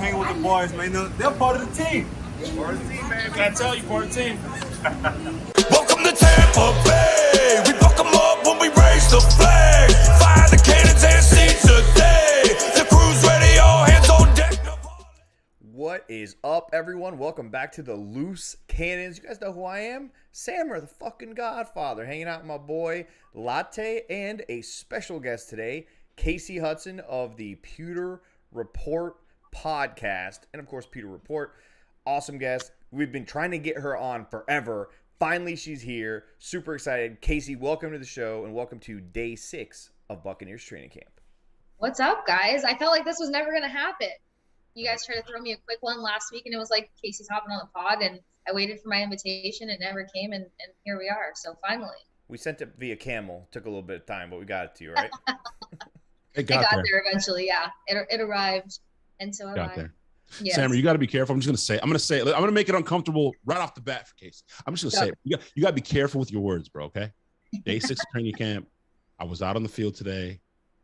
hanging with the boys, man. They're part of the team. Part of the team, man. Can I tell you, part of the team? Welcome to Tampa Bay. We buck 'em up when we raise the flag. Fire the cannons and seize the day. The crew's ready, all hands on deck. What is up, everyone? Welcome back to the Loose Cannons. You guys know who I am? Sammer, the fucking Godfather, hanging out with my boy Latte and a special guest today, Kasey Hudson of the Pewter Report podcast. And of course, Pewter Report, awesome guest. We've been trying to get her on forever. Finally, she's here. Super excited. Kasey, welcome to the show and welcome to day 6 of Buccaneers training camp. What's up, guys? I felt like this was never going to happen. You guys tried to throw me a quick one last week, and it was like Kasey's hopping on the pod, and I waited for my invitation. It never came, and here we are. So finally. We sent it via camel. Took a little bit of time, but we got it to you, right? It got there eventually, yeah. It arrived, and so got there. Yes. Sammer, you got to be careful. I'm going to say it. I'm going to make it uncomfortable right off the bat for Kasey. I'm just going to say it. You got to be careful with your words, bro, okay? Day 6 of training camp. I was out on the field today.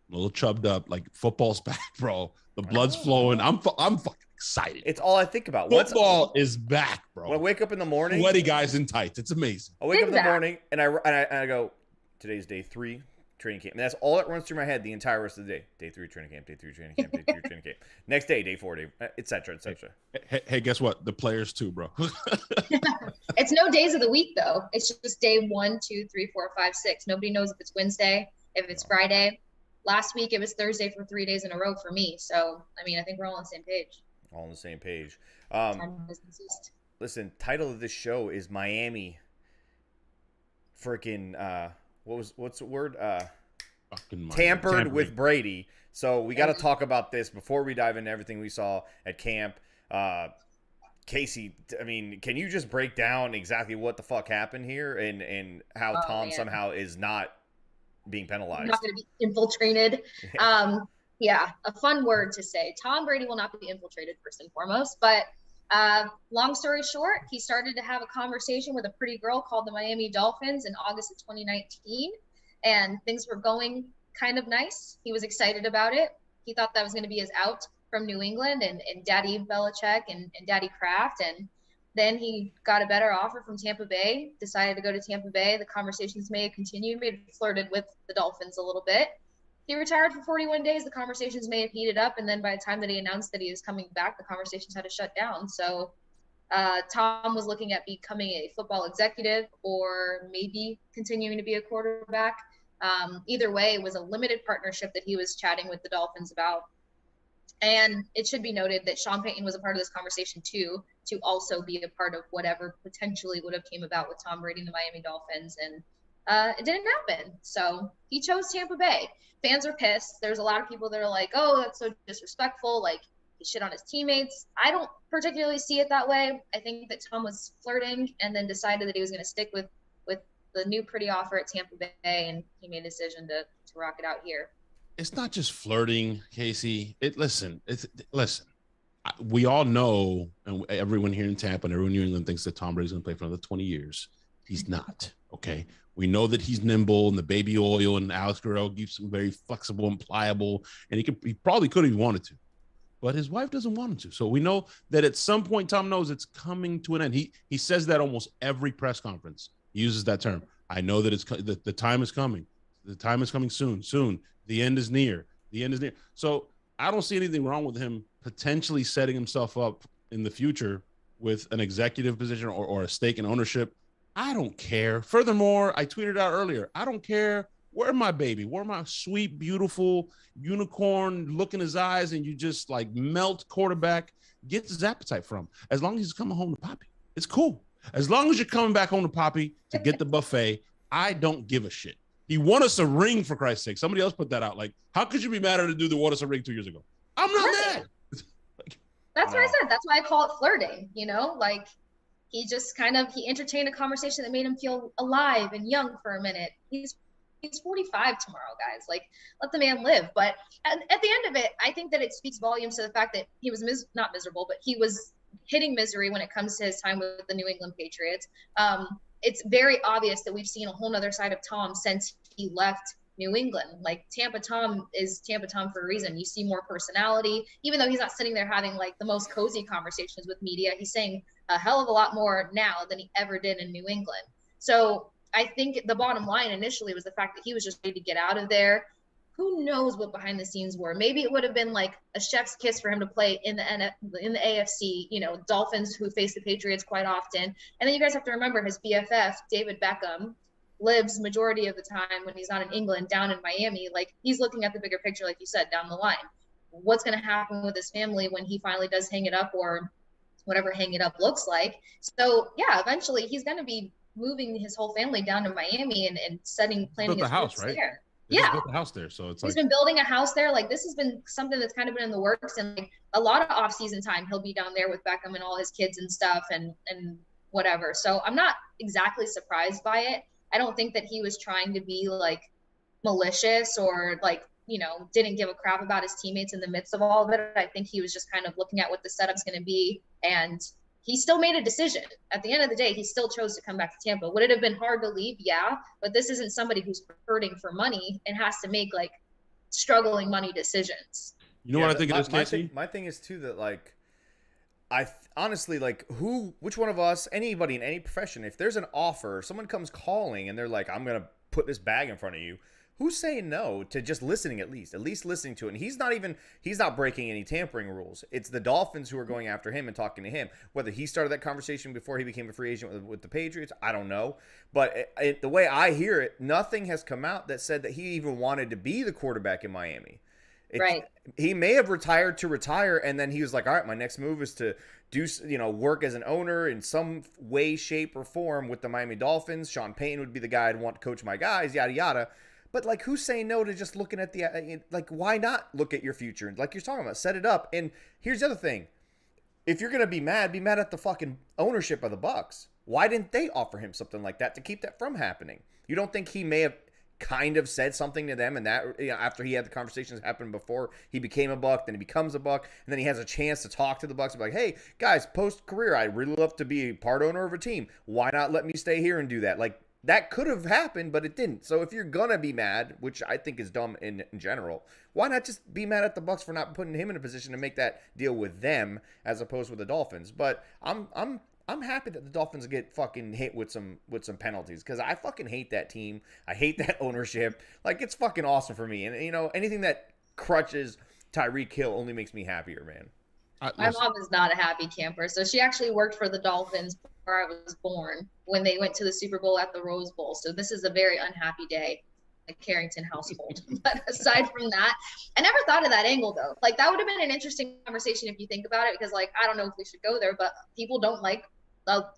I'm a little chubbed up. Like, football's back, bro. The blood's flowing. I'm fucking excited. It's all I think about. Football is back, bro. When I wake up in the morning. Sweaty guys in tights. It's amazing. I wake up in the morning, and I go, today's day 3 training camp. And that's all that runs through my head the entire rest of the day. Day 3 training camp, day 3 training camp, day 3 training camp. Next day, day 4, et cetera, et cetera. Hey, guess what? The players too, bro. It's no days of the week, though. It's just day 1, 2, 3, 4, 5, 6. Nobody knows if it's Wednesday, if it's Friday. Last week, it was Thursday for 3 days in a row for me. So, I mean, I think we're all on the same page. All on the same page. Listen, title of this show is Miami freaking, what's the word? Tampered with Brady. So we got to talk about this before we dive into everything we saw at camp. Kasey, I mean, can you just break down exactly what the fuck happened here and how Tom somehow is not being penalized? Not going to be infiltrated. Yeah, a fun word to say. Tom Brady will not be infiltrated, first and foremost. But long story short, he started to have a conversation with a pretty girl called the Miami Dolphins in August of 2019. And things were going kind of nice. He was excited about it. He thought that was going to be his out from New England and Daddy Belichick and Daddy Kraft. And then he got a better offer from Tampa Bay, decided to go to Tampa Bay. The conversations may have continued, may have flirted with the Dolphins a little bit. He retired for 41 days. The conversations may have heated up. And then by the time that he announced that he was coming back, the conversations had to shut down. So Tom was looking at becoming a football executive or maybe continuing to be a quarterback. Either way, it was a limited partnership that he was chatting with the Dolphins about. And it should be noted that Sean Payton was a part of this conversation too, to also be a part of whatever potentially would have came about with Tom Brady and the Miami Dolphins. And it didn't happen. So he chose Tampa Bay. Fans are pissed. There's a lot of people that are like, oh, that's so disrespectful. Like, he shit on his teammates. I don't particularly see it that way. I think that Tom was flirting and then decided that he was going to stick with the new pretty offer at Tampa Bay, and he made a decision to rock it out here. It's not just flirting, Kasey. Listen. We all know, and everyone here in Tampa and everyone in New England thinks that Tom Brady's going to play for another 20 years. He's not, okay? We know that he's nimble, and the baby oil and Alex Guerrero keeps him very flexible and pliable, and he probably could if he wanted to. But his wife doesn't want him to. So we know that at some point, Tom knows it's coming to an end. He says that almost every press conference. He uses that term. I know that the time is coming. The time is coming soon. The end is near. So I don't see anything wrong with him potentially setting himself up in the future with an executive position or a stake in ownership. I don't care. Furthermore, I tweeted out earlier, I don't care where my baby, where my sweet, beautiful unicorn look in his eyes and you just like melt quarterback gets his appetite from. As long as he's coming home to Poppy, it's cool. As long as you're coming back home to Poppy to get the buffet, I don't give a shit. He won us a ring, for Christ's sake. Somebody else put that out. Like, how could you be mad at a dude that won us a ring 2 years ago? I'm not mad. That's what I said. That's why I call it flirting, you know? Like, he just he entertained a conversation that made him feel alive and young for a minute. He's 45 tomorrow, guys. Like, let the man live. But at the end of it, I think that it speaks volumes to the fact that he was not miserable, but he was hitting misery when it comes to his time with the New England Patriots. It's very obvious that we've seen a whole nother side of Tom since he left New England. Like Tampa Tom is Tampa Tom for a reason. You see more personality, even though he's not sitting there having like the most cozy conversations with media. He's saying a hell of a lot more now than he ever did in New England. So I think the bottom line initially was the fact that he was just ready to get out of there. Who knows what behind the scenes were? Maybe it would have been like a chef's kiss for him to play in the AFC, Dolphins, who face the Patriots quite often. And then you guys have to remember his BFF, David Beckham, lives majority of the time when he's not in England down in Miami. Like, he's looking at the bigger picture, like you said, down the line. What's going to happen with his family when he finally does hang it up, or whatever hang it up looks like? So yeah, eventually he's going to be moving his whole family down to Miami and planning his house, right? there. They Yeah, built a house there, so he's been building a house there. Like, this has been something that's kind of been in the works, and like a lot of off-season time he'll be down there with Beckham and all his kids and stuff and whatever. So I'm not exactly surprised by it. I don't think that he was trying to be like malicious or like, didn't give a crap about his teammates in the midst of all of it. I think he was just kind of looking at what the setup's going to be, and he still made a decision. At the end of the day, he still chose to come back to Tampa. Would it have been hard to leave? Yeah, but this isn't somebody who's hurting for money and has to make like struggling money decisions. You know what I think it is, Kasey? My thing is too that like, honestly, like, which one of us, anybody in any profession, if there's an offer, someone comes calling and they're like, I'm gonna put this bag in front of you, who's saying no to just listening, at least listening to it? And he's not breaking any tampering rules. It's the Dolphins who are going after him and talking to him. Whether he started that conversation before he became a free agent with the Patriots, I don't know. But the way I hear it, nothing has come out that said that he even wanted to be the quarterback in Miami. Right. He may have retired to retire, and then he was like, all right, my next move is to do, work as an owner in some way, shape, or form with the Miami Dolphins. Sean Payton would be the guy I'd want to coach my guys, yada, yada. But, like, who's saying no to just looking at why not look at your future? Like you're talking about, set it up. And here's the other thing. If you're going to be mad at the fucking ownership of the Bucs. Why didn't they offer him something like that to keep that from happening? You don't think he may have kind of said something to them, and that after he had the conversations happen before he became a Buc, then he becomes a Buc, and then he has a chance to talk to the Bucs and be like, hey, guys, post-career, I'd really love to be a part owner of a team. Why not let me stay here and do that? Like, that could have happened, but it didn't. So if you're gonna be mad, which I think is dumb in general, why not just be mad at the Bucs for not putting him in a position to make that deal with them as opposed with the Dolphins? But I'm happy that the Dolphins get fucking hit with some penalties, because I fucking hate that team. I hate that ownership. Like, it's fucking awesome for me, and anything that crutches Tyreek Hill only makes me happier, man. My mom is not a happy camper. So she actually worked for the Dolphins before I was born, when they went to the Super Bowl at the Rose Bowl. So this is a very unhappy day in the Carrington household. But aside from that, I never thought of that angle, though. Like, that would have been an interesting conversation if you think about it, because, like, I don't know if we should go there, but people don't like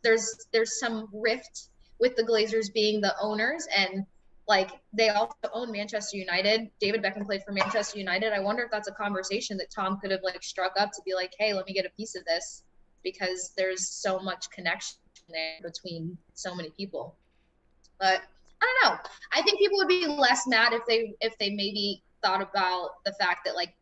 there's some rift with the Glazers being the owners, and like, they also own Manchester United. David Beckham played for Manchester United. I wonder if that's a conversation that Tom could have like struck up to be like, hey, let me get a piece of this, because there's so much connection there between so many people. But I don't know. I think people would be less mad if they maybe thought about the fact that like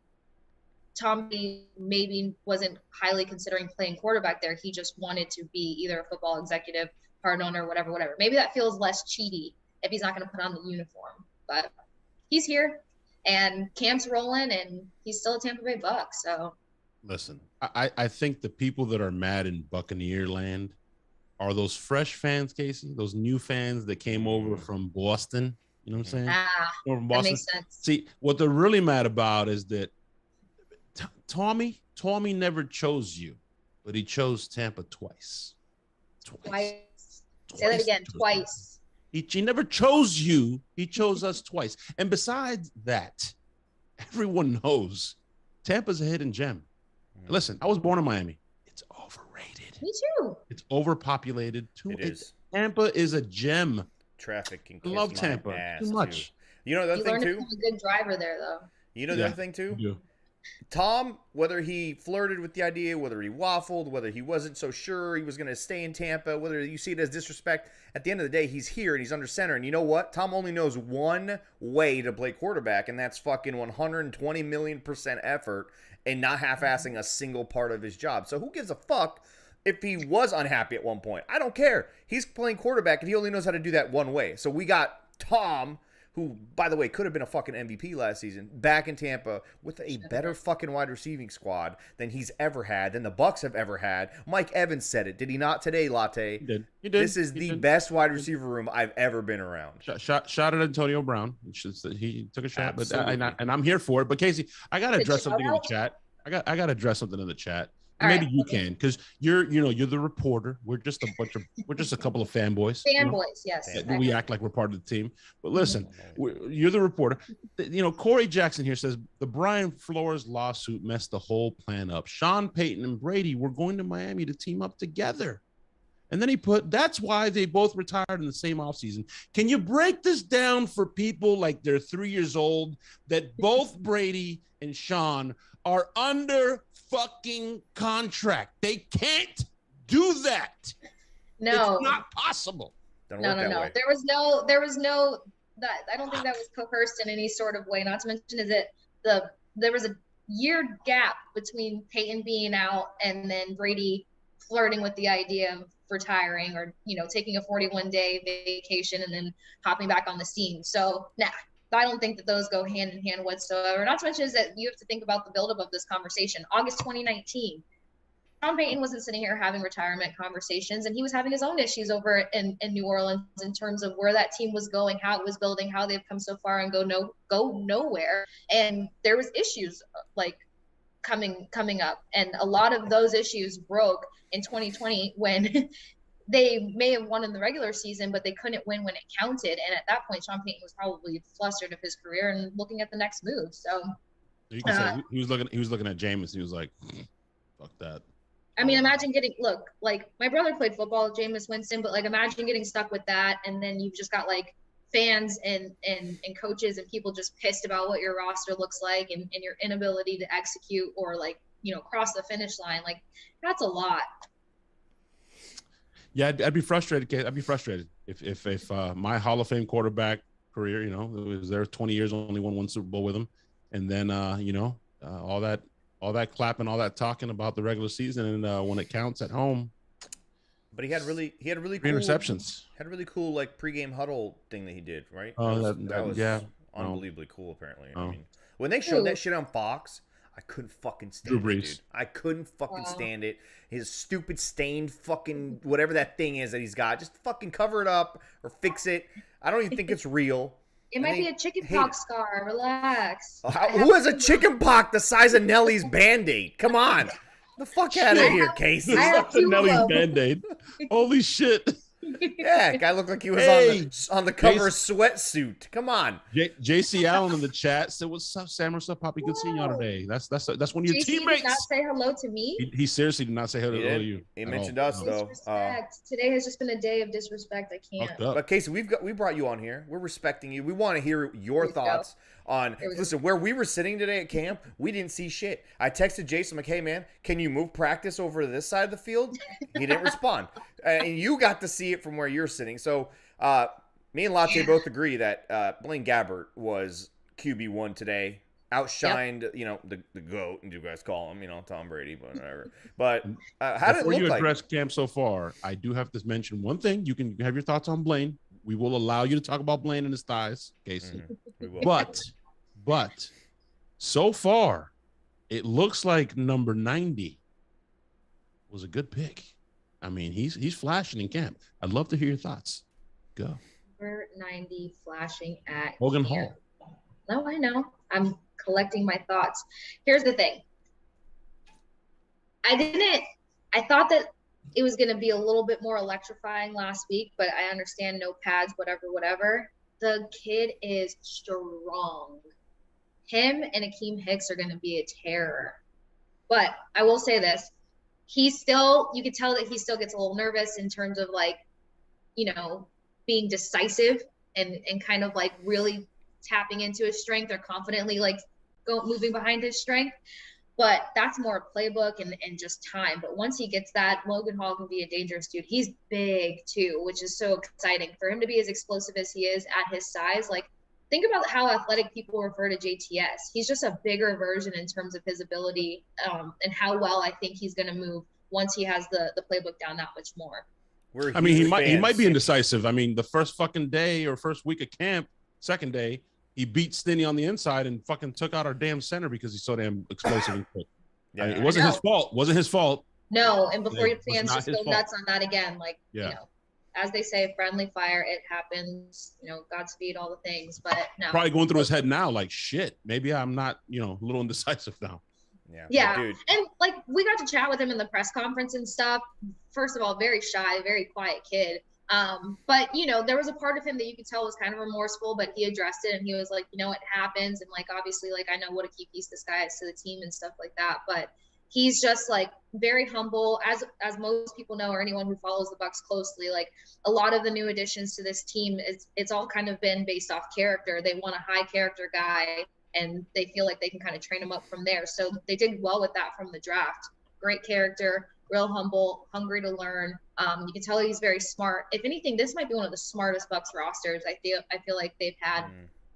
Tom maybe wasn't highly considering playing quarterback there. He just wanted to be either a football executive, part owner, whatever. Maybe that feels less cheaty if he's not going to put on the uniform. But he's here, and camp's rolling, and he's still a Tampa Bay Buc. So listen, I think the people that are mad in Buccaneer land are those fresh fans, Kasey, those new fans that came over from Boston. You know what I'm saying? From Boston. That makes sense. See, what they're really mad about is that Tommy never chose you, but he chose Tampa twice. Say that again, twice. He never chose you. He chose us twice. And besides that, everyone knows Tampa's a hidden gem. Listen, I was born in Miami. It's overrated. Me too. It's overpopulated. It is. Tampa is a gem. Traffic can I love Tampa too much. Too. You know the other thing too? He's a good driver there, though. You know the other thing too? Yeah. Tom, whether he flirted with the idea, whether he waffled, whether he wasn't so sure he was going to stay in Tampa, whether you see it as disrespect, at the end of the day, he's here and he's under center. And you know what? Tom only knows one way to play quarterback, and that's fucking 120 million% effort and not half-assing a single part of his job. So who gives a fuck if he was unhappy at one point? I don't care. He's playing quarterback, and he only knows how to do that one way. So we got Tom, who, by the way, could have been a fucking MVP last season, back in Tampa with a better fucking wide receiving squad than he's ever had, than the Bucs have ever had. Mike Evans said it. Did he not today, Latte? He did. This is the best wide receiver room I've ever been around. Shot at Antonio Brown. He took a shot, Absolutely. but I'm here for it. But Casey, I gotta address something in the chat. I gotta address something in the chat. Maybe you can, because you're the reporter. We're just a couple of fanboys. Yes. We act like we're part of the team. But listen, you're the reporter. Corey Jackson here says the Brian Flores lawsuit messed the whole plan up. Sean Payton and Brady were going to Miami to team up together. And then he put, that's why they both retired in the same offseason. Can you break this down for people like they're 3 years old, that both Brady and Sean are under fucking contract? They can't do that. No, it's not possible. No. There was no that. I don't think that was coerced in any sort of way. Not to mention is that there was a year gap between Peyton being out and then Brady flirting with the idea of retiring or taking a 41-day vacation and then hopping back on the scene. So I don't think that those go hand in hand whatsoever. Not to mention is that you have to think about the buildup of this conversation. August 2019, Tom Brady wasn't sitting here having retirement conversations, and he was having his own issues over in New Orleans in terms of where that team was going, how it was building, how they've come so far and go nowhere. And there was issues like coming up, and a lot of those issues broke in 2020 when they may have won in the regular season, but they couldn't win when it counted. And at that point, Sean Payton was probably flustered of his career and looking at the next move. So you can say he was looking at Jameis. He was like, "Fuck that." I mean, imagine like my brother played football, Jameis Winston, but like imagine getting stuck with that, and then you've just got like fans and coaches and people just pissed about what your roster looks like and your inability to execute or like cross the finish line. Like that's a lot. Yeah, I'd be frustrated. I'd be frustrated if my Hall of Fame quarterback career, it was there 20 years, only won one Super Bowl with him, and then all that clapping, all that talking about the regular season, and when it counts at home. But he had really cool interceptions. Had a really cool like pregame huddle thing that he did, right? Oh, that was unbelievably cool. Apparently, I mean, when they showed that shit on Fox, I couldn't fucking stand it, dude. I couldn't fucking stand it. His stupid stained fucking whatever that thing is that he's got, just fucking cover it up or fix it. I don't even think it's real. It might be a chicken pox scar. Relax. Who has a chicken pox the size of Nellie's Band-Aid? Come on. The fuck out of here, Casey. I have two Nellie's Band-Aid. Holy shit. Yeah, guy looked like he was on the cover of Sweatsuit. Come on. JC Allen in the chat said, "What's up, Sam? What's up, Poppy? Good seeing y'all today." That's one of your JC teammates. Did not say hello to me. He seriously did not say hello to you. He mentioned us though. Today has just been a day of disrespect. I can't. But Casey, we brought you on here. We're respecting you. We want to hear your thoughts on. Listen, where we were sitting today at camp, we didn't see shit. I texted Jason, like, "Hey man, can you move practice over to this side of the field?" He didn't respond, and you got to see it from where you're sitting. So, me and Latte both agree that Blaine Gabbert was QB1 today. Outshined, the GOAT, and you guys call him, Tom Brady, but whatever. But how did it look like? Before you address camp so far, I do have to mention one thing. You can have your thoughts on Blaine. We will allow you to talk about Blaine and his thighs, Casey. We will. But so far, it looks like number 90 was a good pick. I mean, he's flashing in camp. I'd love to hear your thoughts. Go. Number 90 flashing at Hogan camp. Hall. No, I know. I'm collecting my thoughts. Here's the thing. I thought that it was going to be a little bit more electrifying last week, but I understand no pads, whatever. The kid is strong. Him and Akeem Hicks are going to be a terror. But I will say this. You could tell that he still gets a little nervous in terms of being decisive and kind of like really tapping into his strength or confidently moving behind his strength. But that's more playbook and just time. But once he gets that, Logan Hall can be a dangerous dude. He's big too, which is so exciting for him to be as explosive as he is at his size. Like, think about how athletic people refer to JTS. He's just a bigger version in terms of his ability and how well I think he's going to move once he has the playbook down that much more. He might be indecisive. I mean, the first fucking day or first week of camp, Second day, he beat Stinney on the inside and fucking took out our damn center because he's so damn explosive and quick. Yeah. I mean, it wasn't his fault. Wasn't his fault. No, and before your It was fans not just his go fault. nuts on that again, like, Yeah. you know, as they say, friendly fire, it happens, you know, Godspeed, all the things, but no. Probably going through his head now, like, shit, maybe I'm not, you know, a little indecisive now. Yeah. Dude. And like we got to chat with him in the press conference and stuff. First of all, very shy, very quiet kid. But you know, there was a part of him that you could tell was kind of remorseful, but he addressed it and he was like, you know, it happens. And like, obviously, like I know what a key piece this guy is to the team and stuff like that. But he's just like very humble, as most people know, or anyone who follows the Bucs closely. Like a lot of the new additions to this team, it's all kind of been based off character. They want a high character guy, and they feel like they can kind of train him up from there. So they did well with that from the draft. Great character, real humble, hungry to learn. You can tell he's very smart. If anything, this might be one of the smartest Bucs rosters. I feel like they've had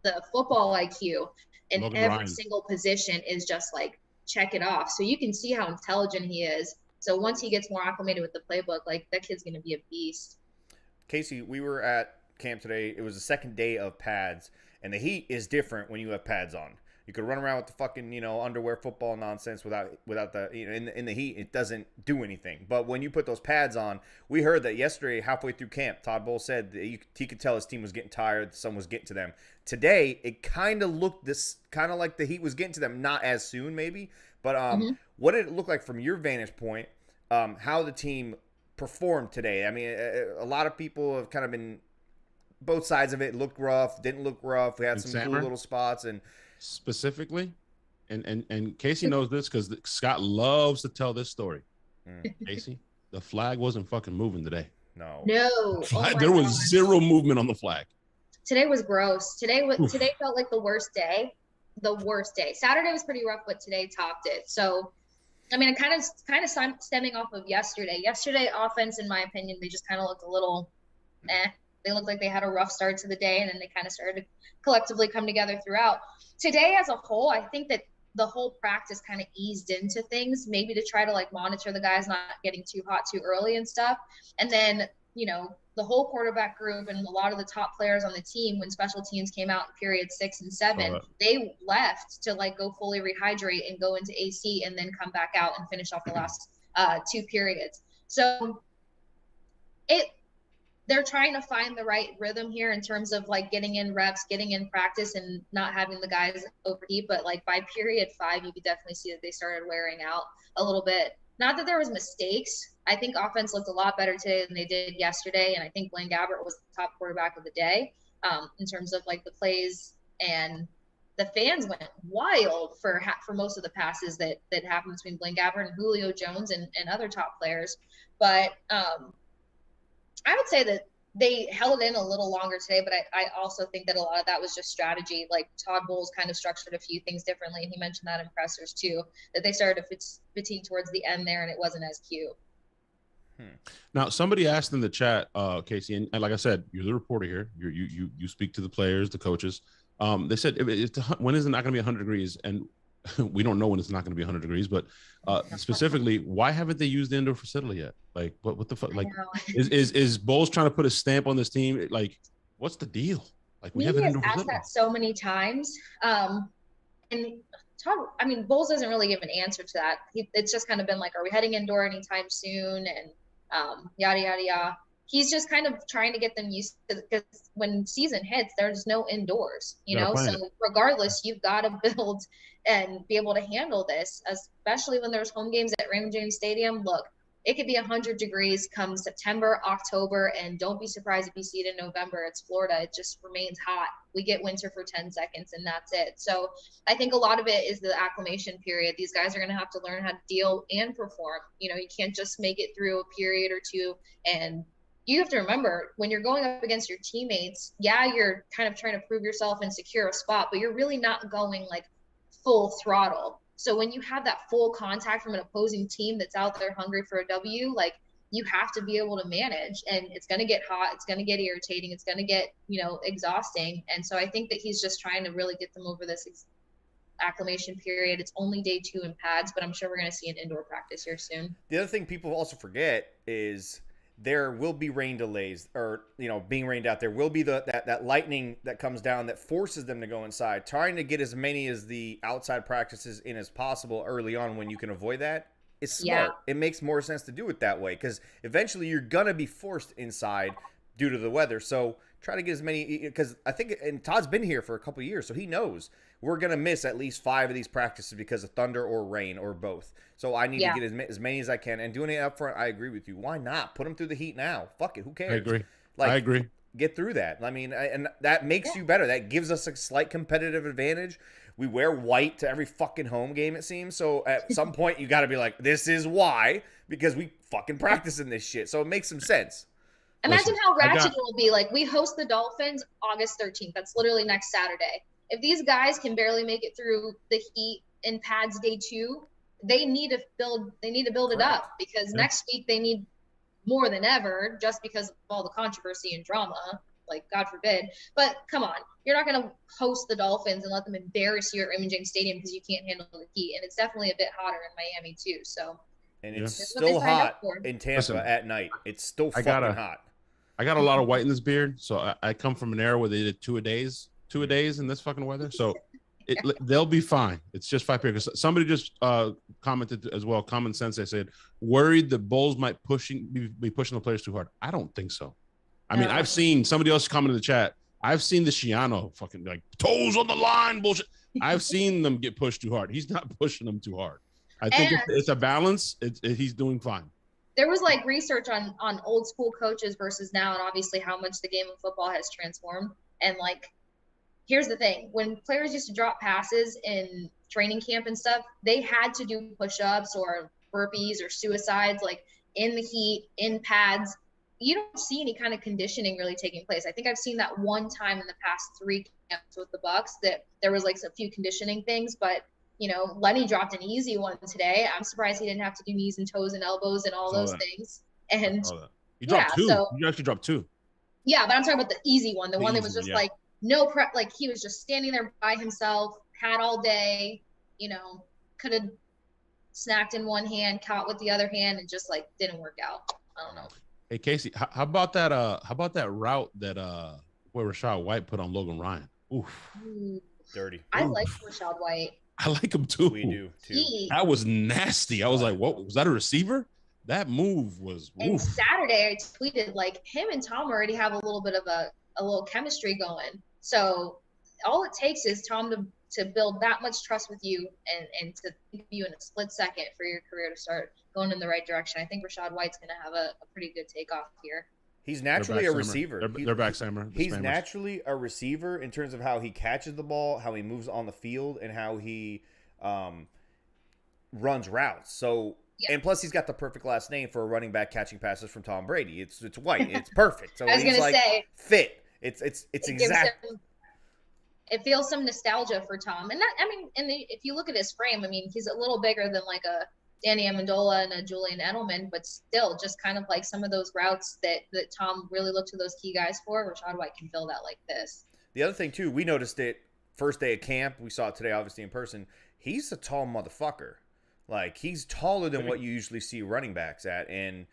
the football IQ in Logan every Ryan. single position is just like check it off. So you can see how intelligent he is. So once he gets more acclimated with the playbook, like that kid's going to be a beast. Casey, we were at camp today. It was the second day of pads, and the heat is different when you have pads on. You could run around with the fucking, you know, underwear football nonsense without the, you know, in the heat, it doesn't do anything. But when you put those pads on, we heard that yesterday, halfway through camp, Todd Bowles said that he could tell his team was getting tired, the sun was getting to them. Today, it kind of looked like the heat was getting to them, not as soon maybe, but what did it look like from your vantage point, how the team performed today? I mean, a lot of people have kind of been both sides of it. Looked rough, didn't look rough. We had some cool little spots, and specifically, and Casey knows this because Scott loves to tell this story. Casey, the flag wasn't fucking moving today. No. There was zero movement on the flag. Today was gross. Today felt like the worst day. Saturday was pretty rough, but today topped it. So, I mean, kind of stemming off of yesterday. Yesterday, offense, in my opinion, they just kind of looked a little They looked like they had a rough start to the day, and then they kind of started to collectively come together throughout. Today as a whole, I think that the whole practice kind of eased into things, maybe to try to like monitor the guys not getting too hot too early and stuff. And then, you know, the whole quarterback group and a lot of the top players on the team, when special teams came out in period 6 and 7, they left to like go fully rehydrate and go into AC and then come back out and finish off the last 2 periods. So they're trying to find the right rhythm here in terms of like getting in reps, getting in practice, and not having the guys overheat. But like by period 5, you could definitely see that they started wearing out a little bit. Not that there was mistakes. I think offense looked a lot better today than they did yesterday. And I think Blaine Gabbert was the top quarterback of the day in terms of like the plays, and the fans went wild for most of the passes that happened between Blaine Gabbert and Julio Jones and other top players. But I would say that they held in a little longer today, but I also think that a lot of that was just strategy. Like Todd Bowles kind of structured a few things differently, and he mentioned that in pressers too, that they started to fatigue towards the end there, and it wasn't as cute. Now, somebody asked in the chat, Casey, and like I said, you're the reporter here. You speak to the players, the coaches. They said when is it not going to be 100 degrees? And we don't know when it's not going to be 100 degrees, but specifically, why haven't they used the indoor facility yet? Like, what the fuck? Like, is Bowles trying to put a stamp on this team? Like, what's the deal? Like, we have an indoor facility. Asked that so many times, and Todd, I mean, Bowles doesn't really give an answer to that. It's just kind of been like, are we heading indoor anytime soon? And yada yada yada. He's just kind of trying to get them used to it, because when season hits, there's no indoors, you know. So regardless, you've got to build and be able to handle this, especially when there's home games at Raymond James Stadium. Look, it could be 100 degrees come September, October, and don't be surprised if you see it in November. It's Florida. It just remains hot. We get winter for 10 seconds, and that's it. So I think a lot of it is the acclimation period. These guys are going to have to learn how to deal and perform. You know, you can't just make it through a period or two. And you have to remember, when you're going up against your teammates, yeah, you're kind of trying to prove yourself and secure a spot, but you're really not going like full throttle. So when you have that full contact from an opposing team that's out there hungry for a W, like, you have to be able to manage, and it's going to get hot. It's going to get irritating. It's going to get, you know, exhausting. And so I think that he's just trying to really get them over this acclimation period. It's only day 2 in pads, but I'm sure we're going to see an indoor practice here soon. The other thing people also forget is there will be rain delays, or being rained out. There will be that lightning that comes down that forces them to go inside. Trying to get as many as the outside practices in as possible early on when you can avoid that is smart. It makes more sense to do it that way, because eventually you're gonna be forced inside due to the weather. So try to get as many, because I think, and Todd's been here for a couple of years, so he knows we're gonna miss at least 5 of these practices because of thunder or rain or both. So I need to get as many as I can. And doing it up front, I agree with you. Why not put them through the heat now? Fuck it, who cares? I agree. I agree. Get through that. I mean, and that makes you better. That gives us a slight competitive advantage. We wear white to every fucking home game, it seems. So at some point, you got to be like, this is why, because we fucking practice in this shit. So it makes some sense. Imagine how ratchet it will be. Like, we host the Dolphins August 13th. That's literally next Saturday. If these guys can barely make it through the heat in pads day 2, they need to build it up, because next week they need more than ever, just because of all the controversy and drama, like, God forbid. But come on, you're not going to host the Dolphins and let them embarrass you at Imaging Stadium because you can't handle the heat. And it's definitely a bit hotter in Miami too. So, and it's still hot in Tampa at night. It's still fucking hot. I got a lot of white in this beard, so I come from an era where they did two a days in this fucking weather. So they'll be fine. It's just 5 periods. Somebody just commented as well. Common sense. They said, worried the Bulls might be pushing the players too hard. I don't think so. I mean, I've seen somebody else comment in the chat. I've seen the Shiano fucking like toes on the line bullshit. I've seen them get pushed too hard. He's not pushing them too hard. I think it's a balance. He's doing fine. There was like research on old school coaches versus now, and obviously how much the game of football has transformed. And like, here's the thing: when players used to drop passes in training camp and stuff, they had to do push-ups or burpees or suicides, like in the heat, in pads. You don't see any kind of conditioning really taking place. I think I've seen that one time in the past 3 camps with the Bucs that there was like a few conditioning things, but Lenny dropped an easy one today. I'm surprised he didn't have to do knees and toes and elbows and all those things. And he dropped 2. You actually dropped 2. Yeah, but I'm talking about the easy one, the one that was just like no prep, like he was just standing there by himself, had all day, could have snacked in one hand, caught with the other hand, and just like didn't work out. I don't know. Hey Kasey, how about that? How about that route that where Rachaad White put on Logan Ryan? Oof, dirty. I like Rachaad White. I like him too. We do too. That was nasty. I was like, what was that, a receiver? That move was. And oof. Saturday I tweeted like him and Tom already have a little bit of a little chemistry going. So all it takes is Tom to build that much trust with you and to think of you in a split second for your career to start going in the right direction. I think Rachaad White's going to have a pretty good takeoff here. He's naturally a receiver. They're back, Sammer. He's naturally a receiver in terms of how he catches the ball, how he moves on the field, and how he runs routes. So, and plus he's got the perfect last name for a running back catching passes from Tom Brady. It's White. It's perfect. So I was going to say fit. It's exactly. It feels some nostalgia for Tom. And if you look at his frame, he's a little bigger than like a Danny Amendola and a Julian Edelman, but still just kind of like some of those routes that Tom really looked to those key guys for. Rachaad White can fill that like this. The other thing too, we noticed it first day of camp. We saw it today, obviously in person. He's a tall motherfucker. Like he's taller than what you usually see running backs at. And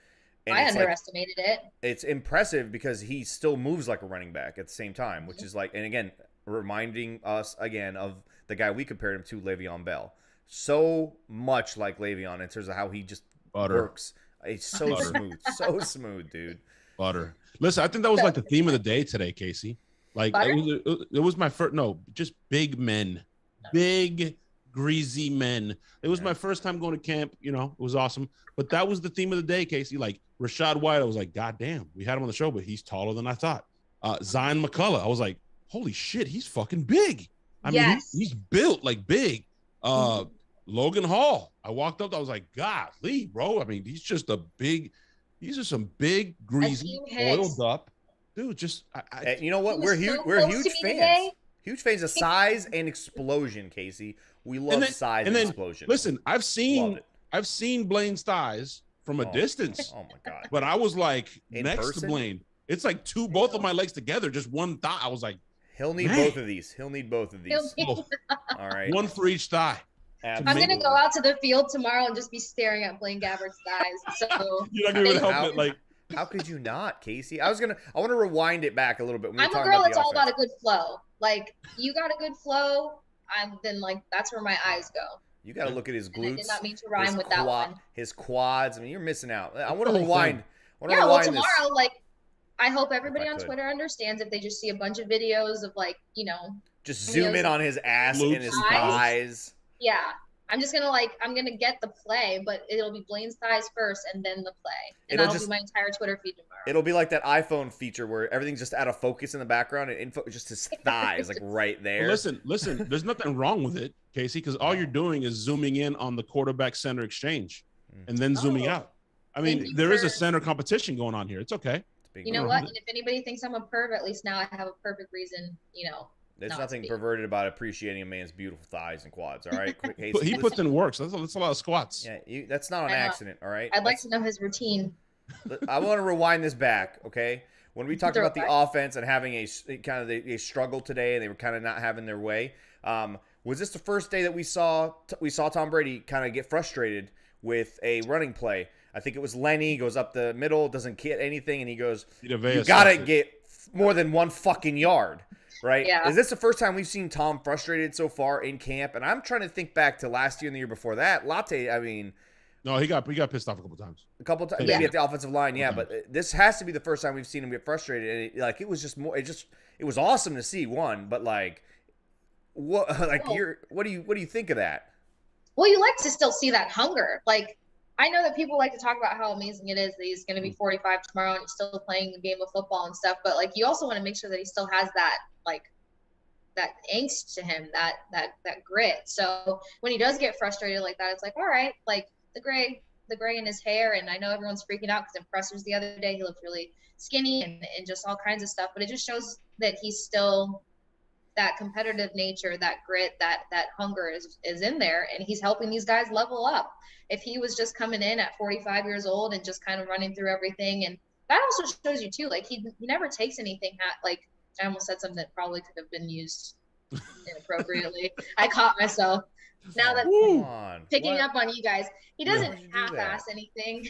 I underestimated it. It's impressive because he still moves like a running back at the same time, which is like, and again, reminding us again of the guy we compared him to, Le'Veon Bell. So much like Le'Veon in terms of how he just works. It's so smooth. So smooth, dude. Butter. Listen, I think that was like the theme of the day today, Kasey. Like it was my first, just big men. Big, greasy men. It was my first time going to camp. It was awesome. But that was the theme of the day, Kasey. Like Rachaad White, I was like, God damn, we had him on the show, but he's taller than I thought. Zion McCullough, I was like, holy shit, he's fucking big. I mean, he's built like big. Logan Hall, I walked up, I was like, golly, bro. I mean, these are some big, greasy, oiled up dude. You know what? We're huge fans. Today. Huge fans of size and explosion, Kasey. We love size and explosion. Listen, I've seen Blaine's thighs from a distance. Oh my god! But I was like, next person? to Blaine, it's like both of my legs together, just one thigh. I was like, he'll need both of these. All right, one for each thigh. Absolutely. I'm gonna go out to the field tomorrow and just be staring at Blaine Gabbert's thighs. So you're not gonna help it. Like How could you not, Kasey? I want to rewind it back a little bit. I'm a girl that's all about a good flow. Like, you got a good flow, then like that's where my eyes go. You got to look at his glutes. I did not mean to rhyme with that one. His quads. I mean, you're missing out. I want to rewind. Well, tomorrow, like, I hope everybody on Twitter understands if they just see a bunch of videos of like, just zoom in on his ass and his thighs. Yeah. I'm gonna get the play, but it'll be Blaine's thighs first and then the play. And that'll be my entire Twitter feed tomorrow. It'll be like that iPhone feature where everything's just out of focus in the background and just his thighs, like right there. Well, listen, there's nothing wrong with it, Kasey, because all you're doing is zooming in on the quarterback center exchange and then zooming out. I mean, there is a center competition going on here. It's okay. You know what? And if anybody thinks I'm a perv, at least now I have a perfect reason, There's nothing perverted about appreciating a man's beautiful thighs and quads, all right? He puts in work, so that's a lot of squats. Yeah, that's not an accident, all right? I'd like to know his routine. I want to rewind this back, okay? When we talked about the offense and having a struggle today, and they were kind of not having their way, was this the first day that we saw Tom Brady kind of get frustrated with a running play? I think it was Lenny goes up the middle, doesn't get anything, and he goes, "You gotta get more than one fucking yard." Right? Yeah. Is this the first time we've seen Tom frustrated so far in camp? And I'm trying to think back to last year and the year before that. Latte, I mean, no, he got pissed off a couple times. Maybe at the offensive line, yeah. But this has to be the first time we've seen him get frustrated. And it was just more. It was awesome to see one, but what do you think of that? Well, you like to still see that hunger. Like, I know that people like to talk about how amazing it is that he's going to be 45 tomorrow and he's still playing a game of football and stuff. But you also want to make sure that he still has that that angst to him, that grit. So when he does get frustrated like that, it's like, all right, like the gray in his hair. And I know everyone's freaking out because in pressers the other day, he looked really skinny and just all kinds of stuff. But it just shows that he's still that competitive nature, that grit, that hunger is in there, and he's helping these guys level up. If he was just coming in at 45 years old and just kind of running through everything, and that also shows you too, like he never takes anything I almost said something that probably could have been used inappropriately. I caught myself. Now that picking up on you guys, he doesn't half-ass anything.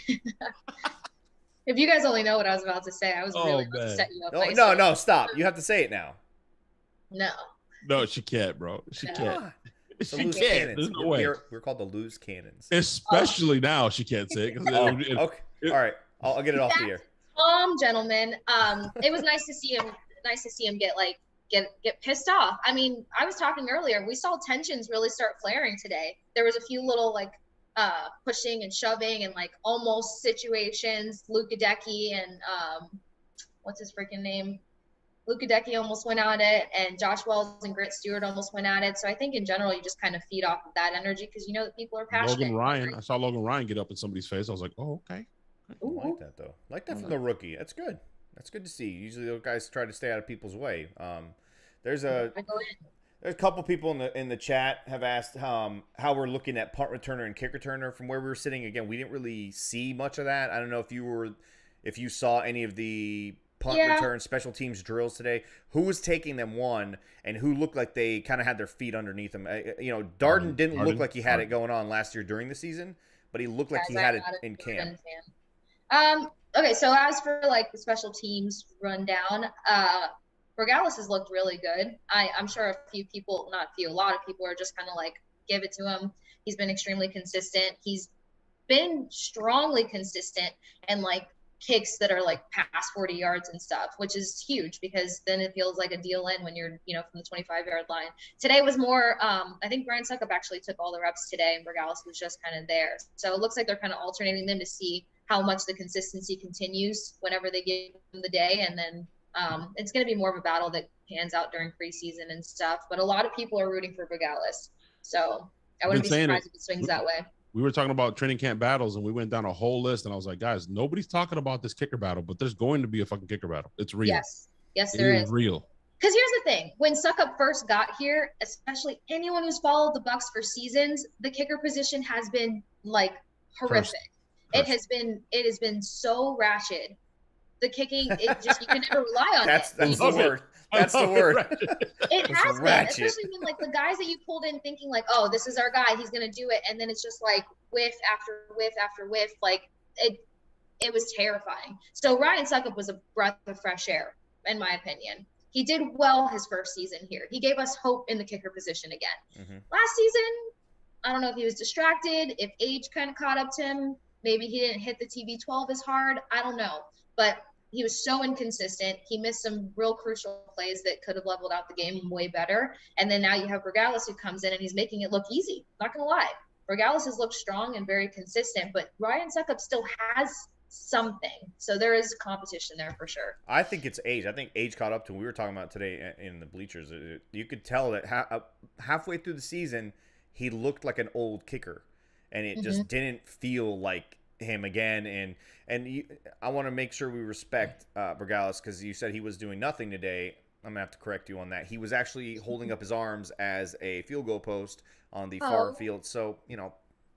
If you guys only know what I was about to say, I was really about to set you up. No, stop. You have to say it now. No, she can't, bro. She can't. She can't. There's no way. We're called the loose cannons. Especially now, she can't say it. Okay. All right. I'll get it off the air. Gentlemen. It was nice to see him. Nice to see him get pissed off. I mean, I was talking earlier. We saw tensions really start flaring today. There was a few little pushing and shoving and almost situations. Luke Gadecki and what's his freaking name? Luke Gadecki almost went at it, and Josh Wells and Grant Stewart almost went at it. So I think in general, you just kind of feed off of that energy because you know that people are passionate. Logan Ryan, I saw Logan Ryan get up in somebody's face. I was like, oh, okay. I like that, though. I like that from the rookie. That's good. That's good to see. Usually those guys try to stay out of people's way. There's a couple people in the chat have asked how we're looking at punt returner and kick returner from where we were sitting. Again, we didn't really see much of that. I don't know if you saw any of the punt return special teams drills today. Who was taking them and who looked like they kind of had their feet underneath them. Darden didn't look like he had it going on last year during the season, but he looked like he had it in camp. Okay, so as for the special teams rundown, Borgalis has looked really good. I'm sure a lot of people are just kind of give it to him. He's been extremely consistent. He's been strongly consistent and kicks that are past 40 yards and stuff, which is huge because then it feels like a deal in when you're, from the 25-yard line. Today was more, I think Brian Suckup actually took all the reps today and Borgalis was just kind of there. So it looks like they're kind of alternating them to see how much the consistency continues whenever they give them the day. And then it's going to be more of a battle that pans out during preseason and stuff. But a lot of people are rooting for Borgalis. So I wouldn't be surprised if it swings that way. We were talking about training camp battles, and we went down a whole list, and I was like, guys, nobody's talking about this kicker battle, but there's going to be a fucking kicker battle. It's real. Yes, there is. Real. Because here's the thing. When Suckup first got here, especially anyone who's followed the Bucs for seasons, the kicker position has been horrific. It has been so ratchet. The kicking, you can never rely on That's the word. That's the word. It has been, especially when the guys that you pulled in thinking oh, this is our guy, he's gonna do it, and then it's just whiff after whiff after whiff. it was terrifying. So Ryan Suckup was a breath of fresh air, in my opinion. He did well his first season here. He gave us hope in the kicker position again. Last season, I don't know if he was distracted, if age kind of caught up to him. Maybe he didn't hit the TB12 as hard. I don't know. But he was so inconsistent. He missed some real crucial plays that could have leveled out the game way better. And then now you have Bergalis who comes in and he's making it look easy. Not going to lie. Bergalis has looked strong and very consistent, but Ryan Suckup still has something. So there is competition there for sure. I think it's age. I think age caught up to him. We were talking about today in the bleachers. You could tell that halfway through the season, he looked like an old kicker, and it just didn't feel like him again. And I want to make sure we respect Bergalis, because you said he was doing nothing today. I'm gonna have to correct you on that. He was actually holding up his arms as a field goal post on the far field. So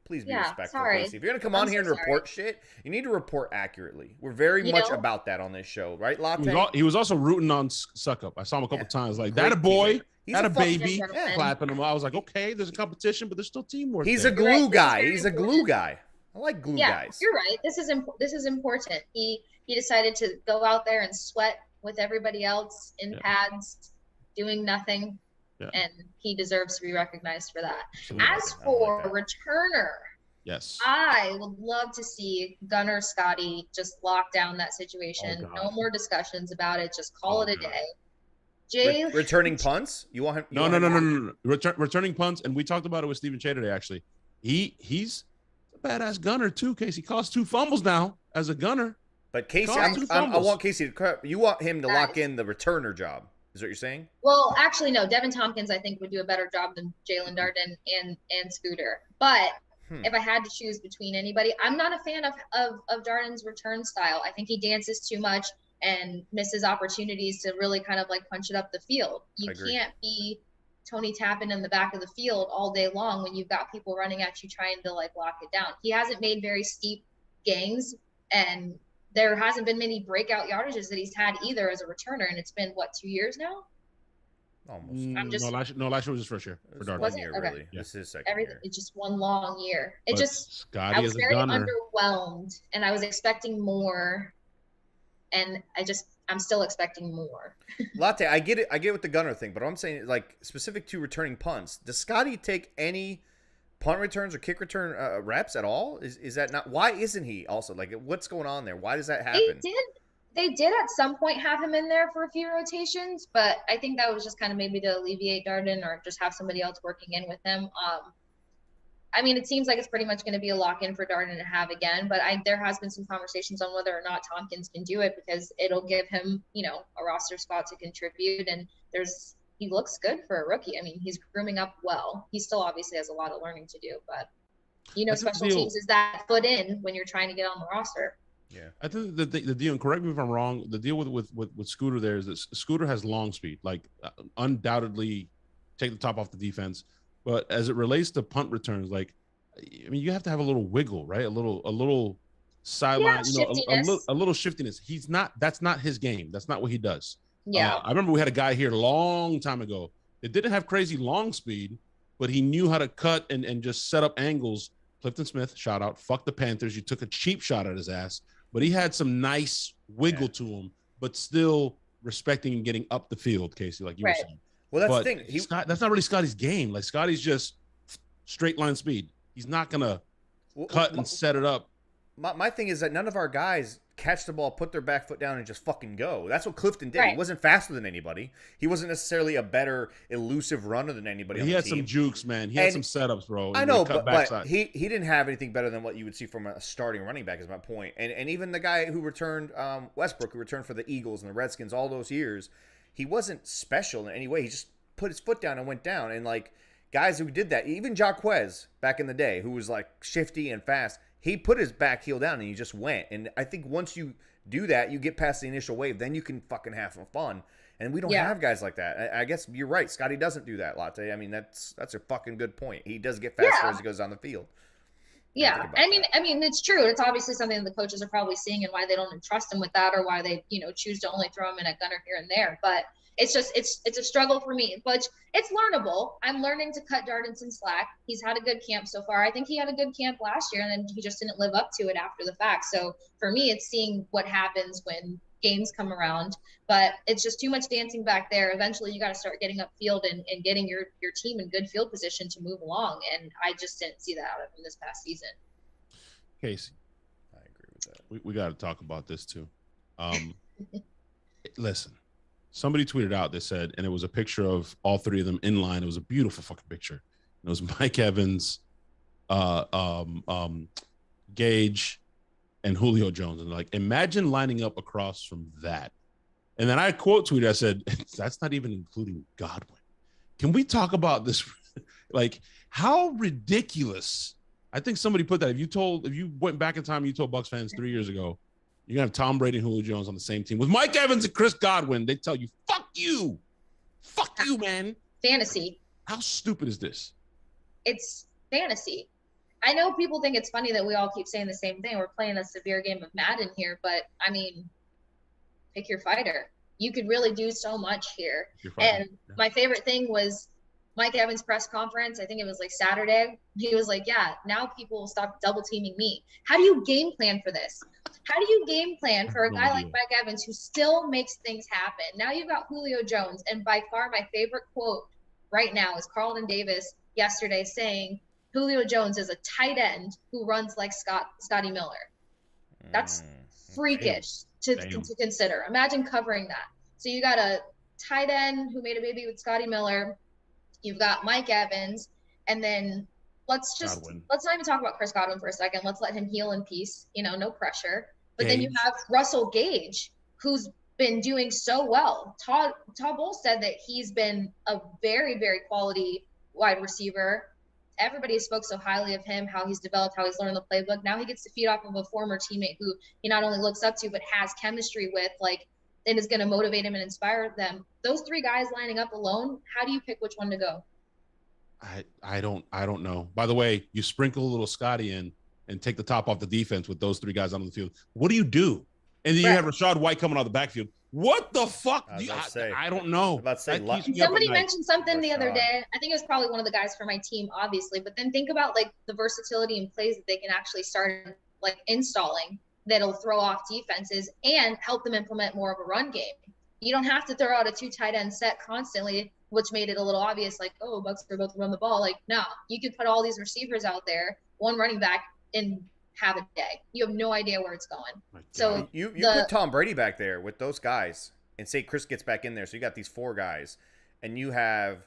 please be respectful, Kasey. If you're going to come on here and report shit, you need to report accurately. We're very much about that on this show, right, Latte? He was also rooting on Suckup. I saw him a couple times. Like, that a boy, that a baby, clapping him. I was like, okay, there's a competition, but there's still teamwork. He's a glue guy. He's a glue guy. I like glue guys. You're right. This is important. He decided to go out there and sweat with everybody else in pads, doing nothing. Yeah. And he deserves to be recognized for that. Absolutely. As for returner, yes, I would love to see Gunner Scotty just lock down that situation. No more discussions about it. Just call it a day. Returning punts? You want him? No. Returning punts, and we talked about it with Stephen Shea today. Actually, he's a badass gunner too. Kasey caused 2 fumbles now as a gunner. But Kasey, I want Kasey to. You want him to lock in the returner job. Is what you're saying? Well, actually, no. Devin Tompkins, I think, would do a better job than Jalen Darden and Scooter. But if I had to choose between anybody, I'm not a fan of Darden's return style. I think he dances too much and misses opportunities to really kind of like punch it up the field. You can't be Tony Tappan in the back of the field all day long when you've got people running at you trying to like lock it down. He hasn't made very steep gains, and there hasn't been many breakout yardages that he's had either as a returner, and it's been 2 years now. Almost. Last year was his first year for Darden. 1 year, really. Yeah. This is second year. It's just one long year. I was very underwhelmed, and I was expecting more, and I'm still expecting more. Latte, I get it. I get with the gunner thing, but I'm saying, like, specific to returning punts, does Scotty take any punt returns or kick return reps at all? Is that not? Why isn't he also? Like, what's going on there? Why does that happen? They did at some point have him in there for a few rotations, but I think that was just kind of maybe to alleviate Darden or just have somebody else working in with him. I mean, it seems like it's pretty much going to be a lock-in for Darden to have again, but there has been some conversations on whether or not Tompkins can do it, because it'll give him, a roster spot to contribute, and he looks good for a rookie. I mean, he's grooming up well. He still obviously has a lot of learning to do, but special teams is that foot in when you're trying to get on the roster. Yeah, I think the deal, and correct me if I'm wrong, the deal with Scooter there is that Scooter has long speed, like undoubtedly take the top off the defense. But as it relates to punt returns, like, I mean, you have to have a little wiggle, right? A little sideline, a little shiftiness. That's not his game. That's not what he does. Yeah. I remember we had a guy here a long time ago that didn't have crazy long speed, but he knew how to cut and just set up angles. Clifton Smith, shout out. Fuck the Panthers. You took a cheap shot at his ass, but he had some nice wiggle to him, but still respecting and getting up the field, Kasey, like you were saying. Well, that's the thing. That's not really Scotty's game. Like, Scotty's just straight line speed. He's not going to cut and set it up. My thing is that none of our guys catch the ball, put their back foot down, and just fucking go. That's what Clifton did. Right. He wasn't faster than anybody. He wasn't necessarily a better elusive runner than anybody on the team. He had some jukes, man. He had some setups, bro. I know, but he didn't have anything better than what you would see from a starting running back, is my point. And even the guy who returned, Westbrook, who returned for the Eagles and the Redskins all those years, he wasn't special in any way. He just put his foot down and went down. And, like, guys who did that, even Jaquez back in the day, who was, like, shifty and fast, he put his back heel down and he just went. And I think once you do that, you get past the initial wave, then you can fucking have some fun. And we don't have guys like that. I guess you're right. Scotty doesn't do that, Latte. I mean, that's a fucking good point. He does get faster as he goes down the field. Yeah, I mean, it's true. It's obviously something that the coaches are probably seeing, and why they don't entrust him with that, or why they, choose to only throw him in a gunner here and there. But it's just it's a struggle for me, but it's learnable. I'm learning to cut Darden some slack. He's had a good camp so far. I think he had a good camp last year, and then he just didn't live up to it after the fact. So for me, it's seeing what happens when games come around, but it's just too much dancing back there. Eventually you got to start getting upfield and getting your team in good field position to move along, and I just didn't see that out of him this past season. Kasey, I agree with that. We got to talk about this too. Listen, somebody tweeted out, they said, and it was a picture of all three of them in line. It was a beautiful fucking picture. It was Mike Evans, Gage, and Julio Jones. And like, imagine lining up across from that. And then I quote tweeted, I said, that's not even including Godwin. Can we talk about this? Like, how ridiculous. I think somebody put that. If you went back in time, you told Bucs fans 3 years ago, you're going to have Tom Brady and Julio Jones on the same team with Mike Evans and Chris Godwin, they tell you, fuck you. Fuck you, man. Fantasy. How stupid is this? It's fantasy. I know people think it's funny that we all keep saying the same thing. We're playing a severe game of Madden here, but I mean, pick your fighter. You could really do so much here. And my favorite thing was Mike Evans' press conference. I think it was like Saturday. He was like, yeah, now people will stop double teaming me. How do you game plan for this? How do you game plan for a guy like Mike Evans who still makes things happen? Now you've got Julio Jones. And by far my favorite quote right now is Carlton Davis yesterday saying, Julio Jones is a tight end who runs like Scotty Miller. That's freakish to consider. Imagine covering that. So you got a tight end who made a baby with Scotty Miller. You've got Mike Evans, and then let's not even talk about Chris Godwin for a second. Let's let him heal in peace. No pressure. But then you have Russell Gage, who's been doing so well. Todd Bowles said that he's been a very, very quality wide receiver. Everybody spoke so highly of him, how he's developed, how he's learned the playbook. Now he gets to feed off of a former teammate who he not only looks up to, but has chemistry with, and is going to motivate him and inspire them. Those three guys lining up alone, how do you pick which one to go? I don't know. By the way, you sprinkle a little Scotty in and take the top off the defense with those three guys on the field. What do you do? And then you have Rachaad White coming out of the backfield. What the fuck? I don't know. Somebody mentioned something the other day. I think it was probably one of the guys for my team, obviously. But then think about the versatility and plays that they can actually start installing that'll throw off defenses and help them implement more of a run game. You don't have to throw out a 2 tight end set constantly, which made it a little obvious, Bucs are about to run the ball. No, you could put all these receivers out there, one running back, and have a day. You have no idea where it's going. So you put Tom Brady back there with those guys and say Chris gets back in there. So you got these 4 guys, and you have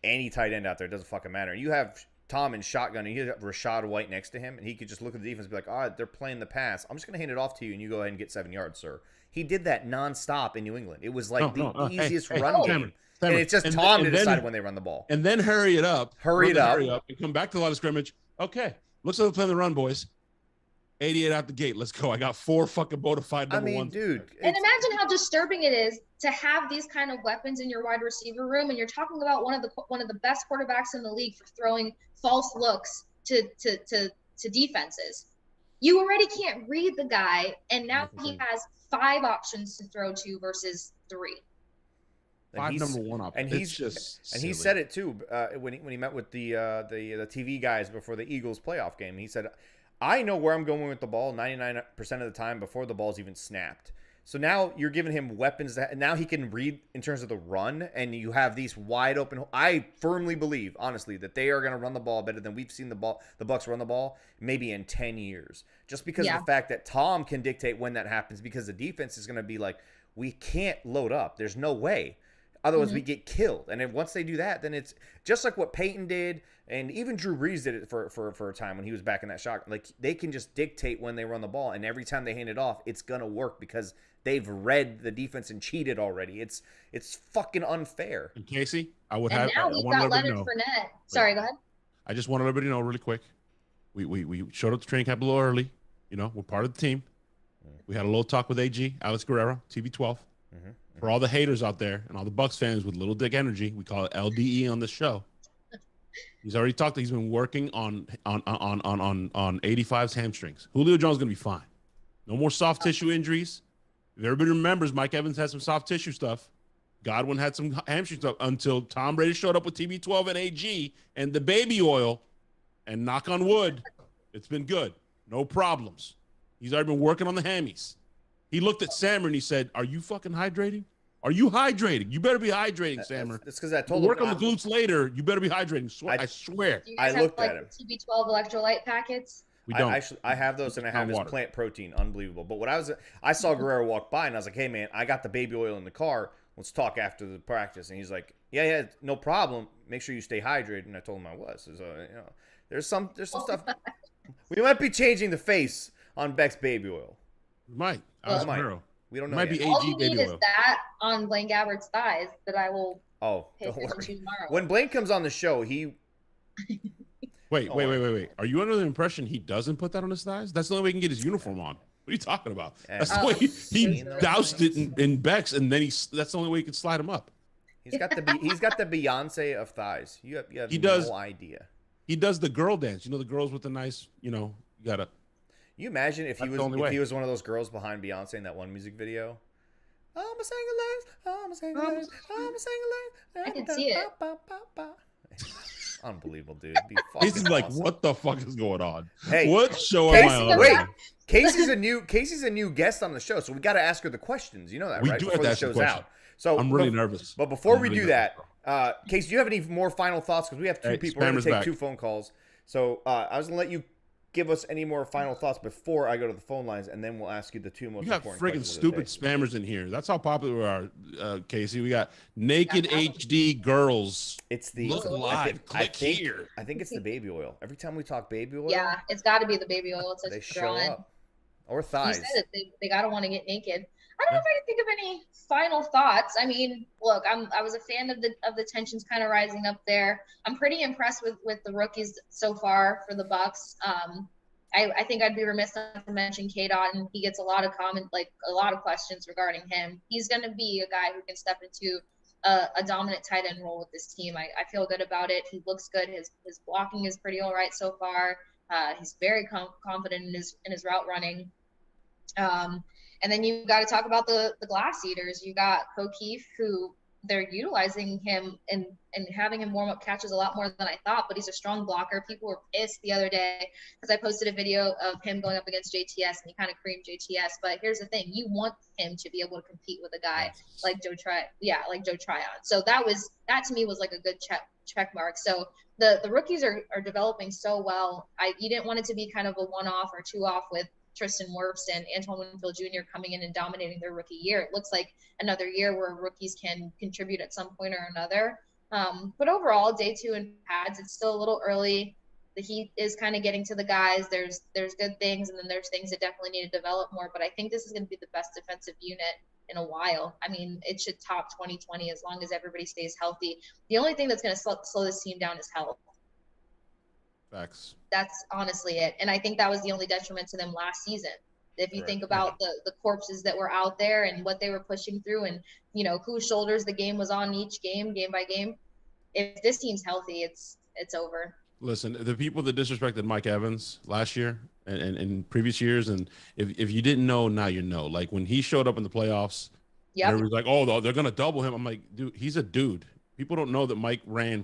any tight end out there. It doesn't fucking matter. You have Tom in shotgun, and you have Rachaad White next to him, and he could just look at the defense and be like, all right, they're playing the pass. I'm just going to hand it off to you, and you go ahead and get 7 yards, sir. He did that nonstop in New England. It was the easiest run game. And it's just Tom to decide when they run the ball. And then hurry it up. Hurry up. And come back to the line of scrimmage. Okay, looks like we're playing the run, boys. 88 out the gate. Let's go. I got 4 fucking bona fide number ones. Dude. And imagine how disturbing it is to have these kind of weapons in your wide receiver room, and you're talking about one of the best quarterbacks in the league for throwing false looks to defenses. You already can't read the guy, and now he has 5 options to throw to versus 3. 5 number 1 options. And he said it too when he met with the TV guys before the Eagles playoff game. He said, I know where I'm going with the ball 99% of the time before the ball's even snapped. So now you're giving him weapons that now he can read in terms of the run, and you have these wide open. I firmly believe, honestly, that they are going to run the ball better than we've seen the Bucs run the ball maybe in 10 years. Just because of the fact that Tom can dictate when that happens, because the defense is going to be like, we can't load up. There's no way. Otherwise, we get killed. And then once they do that, then it's just like what Peyton did, and even Drew Brees did it for a time when he was back in that shot. They can just dictate when they run the ball, and every time they hand it off, it's gonna work because they've read the defense and cheated already. It's fucking unfair. And Kasey, now we've got Leonard Fournette. Sorry, go ahead. I just wanted everybody to know really quick. We showed up to training camp a little early. We're part of the team. We had a little talk with AG, Alex Guerrero, TV12. For all the haters out there and all the Bucs fans with little dick energy, we call it LDE on the show. He's already talked. He's been working on 85's hamstrings. Julio Jones is going to be fine. No more soft tissue injuries. If everybody remembers, Mike Evans had some soft tissue stuff. Godwin had some hamstring stuff until Tom Brady showed up with TB12 and AG and the baby oil. And knock on wood, it's been good. No problems. He's already been working on the hammies. He looked at Sammer and he said, "Are you fucking hydrating? Are you hydrating? You better be hydrating, Sammer. That's because I told him. Work on the glutes later. You better be hydrating. I swear." Do you guys looked have, at him. TB12 electrolyte packets? We don't. I have those, and I have his water. plant protein. Unbelievable. But when I saw Guerrero walk by, and I was like, "Hey, man, I got the baby oil in the car. Let's talk after the practice." And he's like, "Yeah, no problem. Make sure you stay hydrated." And I told him I was. So, there's some stuff. We might be changing the face on Beck's baby oil. We might. We don't know. Might yet. be All AG you baby need is oil. that on Blaine Gabbard's thighs that I will pay Don't attention worry. to tomorrow. When Blaine comes on the show, he. Wait. Are you under the impression he doesn't put that on his thighs? That's the only way he can get his uniform on. What are you talking about? That's the way he doused it in Beck's, and then that's the only way he can slide him up. He's got the Beyonce of thighs. You have no idea. He does the girl dance. You know, the girls with the nice, you gotta. You imagine if he was one of those girls behind Beyonce in that one music video? I'm a single. I can see it. Unbelievable, dude. This is like, what the fuck is going on? Hey, what show am I on? Wait, Kasey's a new guest on the show, so we got to ask her the questions. You know that, we right? do Before have to the ask the show's question. out. So I'm really nervous. But before we do that, Kasey, do you have any more final thoughts? Because we have two people. We're going to take 2 phone calls. So I was going to let you give us any more final thoughts before I go to the phone lines, and then we'll ask you the 2 most important questions. You got friggin' stupid spammers in here. That's how popular we are, Kasey. We got naked HD girls. It's the look live. Click here. I think it's the baby oil. Every time we talk baby oil, Yeah, it's got to be the baby oil. It's they show up. Or You thighs. said it. They got to want to get naked. I don't know if I can think of any final thoughts. I mean, look, I was a fan of the tensions kind of rising up there. I'm pretty impressed with the rookies so far for the Bucs. I think I'd be remiss not to mention K-Dot, and he gets a lot of a lot of questions regarding him. He's going to be a guy who can step into a dominant tight end role with this team. I feel good about it. He looks good. His blocking is pretty all right so far. He's very confident in his route running. And then you've got to talk about the glass eaters. You got O'Keefe, who they're utilizing him and having him warm up catches a lot more than I thought, but he's a strong blocker. People were pissed the other day because I posted a video of him going up against JTS and he kind of creamed JTS. But here's the thing. You want him to be able to compete with a guy like Joe Tryon. So that to me was like a good check mark. So the rookies are developing so well. You didn't want it to be kind of a one-off or two-off with Tristan Wirfs and Antoine Winfield Jr. coming in and dominating their rookie year. It looks like another year where rookies can contribute at some point or another. But overall, day 2 in pads, it's still a little early. The heat is kind of getting to the guys. There's good things, and then there's things that definitely need to develop more. But I think this is going to be the best defensive unit in a while. I mean, it should top 2020 as long as everybody stays healthy. The only thing that's going to slow this team down is health. Facts. That's honestly it. And I think that was the only detriment to them last season. If you think about the corpses that were out there and what they were pushing through and, whose shoulders the game was on each game by game, if this team's healthy, it's over. Listen, the people that disrespected Mike Evans last year and in previous years, and if you didn't know, now you know. Like when he showed up in the playoffs, everybody's like, oh, they're going to double him. I'm like, dude, he's a dude. People don't know that Mike ran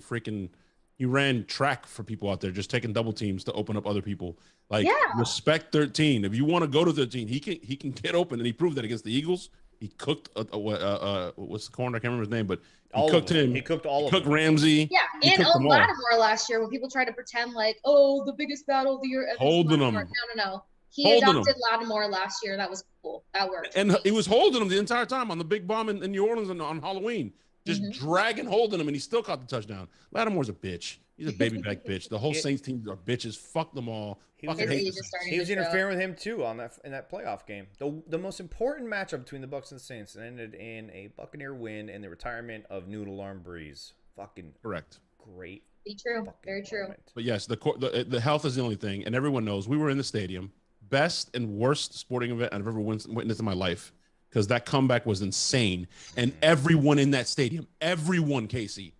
he ran track for people out there, just taking double teams to open up other people. Like, respect 13. If you want to go to 13, he can get open, and he proved that against the Eagles. He cooked what's the corner? I can't remember his name, but he cooked him. He cooked all of them. He cooked Ramsey. Yeah, and Lattimore last year when people tried to pretend like, the biggest battle of the year. Holding him. No. He adopted Lattimore last year. That was cool. That worked. And he was holding him the entire time on the big bomb in New Orleans on Halloween. Just holding him, and he still caught the touchdown. Lattimore's a bitch. He's a baby back bitch. The whole Saints team are bitches. Fuck them all. He was interfering with him too in that playoff game. The most important matchup between the Bucs and the Saints ended in a Buccaneer win and the retirement of Noodle Arm Breeze. Fucking correct. Great. Be true. Very true. Moment. But yes, the health is the only thing, and everyone knows we were in the stadium. Best and worst sporting event I've ever witnessed in my life. Because that comeback was insane. And everyone in that stadium, Kasey,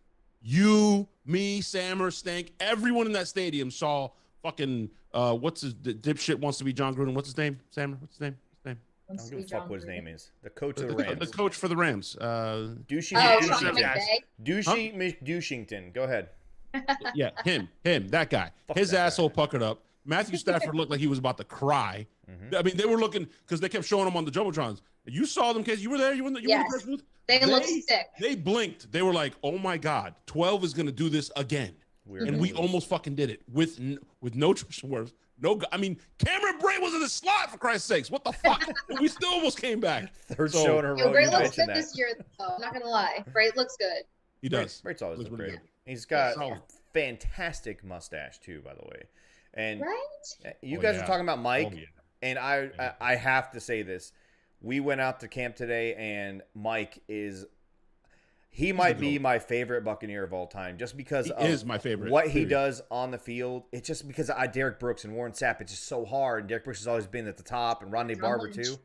you, me, Sammer, Stank, everyone in that stadium saw fucking, the dipshit wants to be John Gruden. What's his name, Sammer? What's his name? I don't give a fuck what his name is. The coach of the The Rams. coach for the Rams. Douchey McDouchington. Go ahead. Yeah, him, that guy. His asshole puckered up. Matthew Stafford looked like he was about to cry. I mean, they were looking because they kept showing him on the jumbotrons. You saw them, Casey. You were there. You were in the press booth. They looked sick. They blinked. They were like, "Oh my God, 12 is going to do this again." And we almost fucking did it with no Tristan Wirfs. No, I mean, Cameron Brate was in the slot for Christ's sakes. What the fuck? And we still almost came back. Third show in a row. Brate looks good this year, though. I'm not gonna lie. Brate looks good. He does. Brate's always looked great. He's got a fantastic mustache too, by the way. And you guys were talking about Mike, and I have to say this. We went out to camp today, and Mike he might be my favorite Buccaneer of all time, just because is my favorite. What he does on the field. It's just because Derek Brooks and Warren Sapp, it's just so hard. And Derek Brooks has always been at the top, and Rondé Barber too.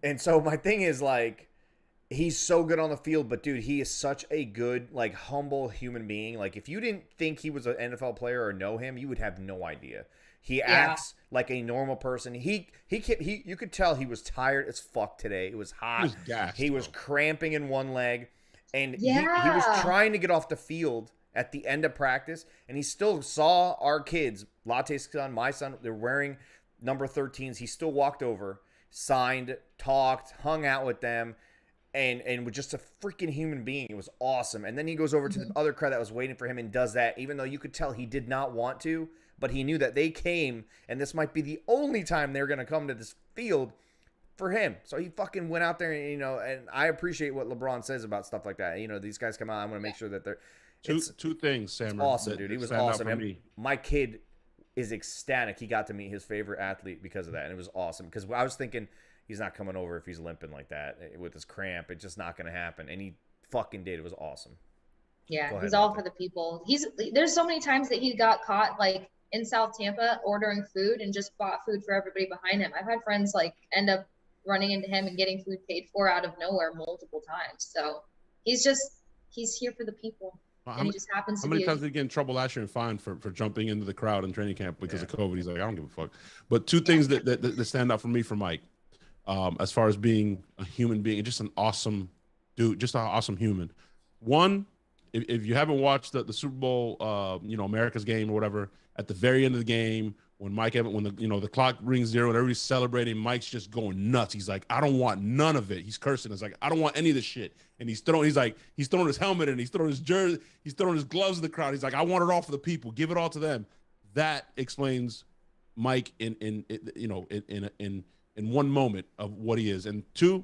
And so my thing is, like, he's so good on the field, but dude, he is such a good, like, humble human being. Like, if you didn't think he was an NFL player or know him, you would have no idea. He acts like a normal person. You could tell he was tired as fuck today. It was hot. He was gassed, he was cramping in one leg, and he was trying to get off the field at the end of practice, and he still saw our kids, Latte's son, my son, they're wearing number 13s. He still walked over, signed, talked, hung out with them, and was just a freaking human being. It was awesome. And then he goes over to the other crowd that was waiting for him and does that, even though you could tell he did not want to. But he knew that they came, and this might be the only time they're going to come to this field for him. So he fucking went out there, and, and I appreciate what LeBron says about stuff like that. These guys come out. I want to make sure that they're two things, Sam. Awesome, dude. He was awesome. My kid is ecstatic. He got to meet his favorite athlete because of that, and it was awesome. Because I was thinking he's not coming over if he's limping like that with his cramp. It's just not going to happen, and he fucking did. It was awesome. Yeah, he's all for the people. There's so many times that he got caught, like, in South Tampa ordering food and just bought food for everybody behind him. I've had friends like end up running into him and getting food paid for out of nowhere multiple times. So he's here for the people. And he just happens to be. How many times did he get in trouble last year and fined for jumping into the crowd in training camp because of COVID? He's like, I don't give a fuck. But two things that stand out for me from Mike, as far as being a human being, just an awesome dude, just an awesome human. One, if you haven't watched the Super Bowl, America's game or whatever, at the very end of the game, when the clock rings 0 and everybody's celebrating, Mike's just going nuts. He's like, I don't want none of it. He's cursing. It's like, I don't want any of this shit. And he's throwing his helmet in, he's throwing his jersey, he's throwing his gloves in the crowd. He's like, I want it all for the people. Give it all to them. That explains Mike in one moment of what he is. And two,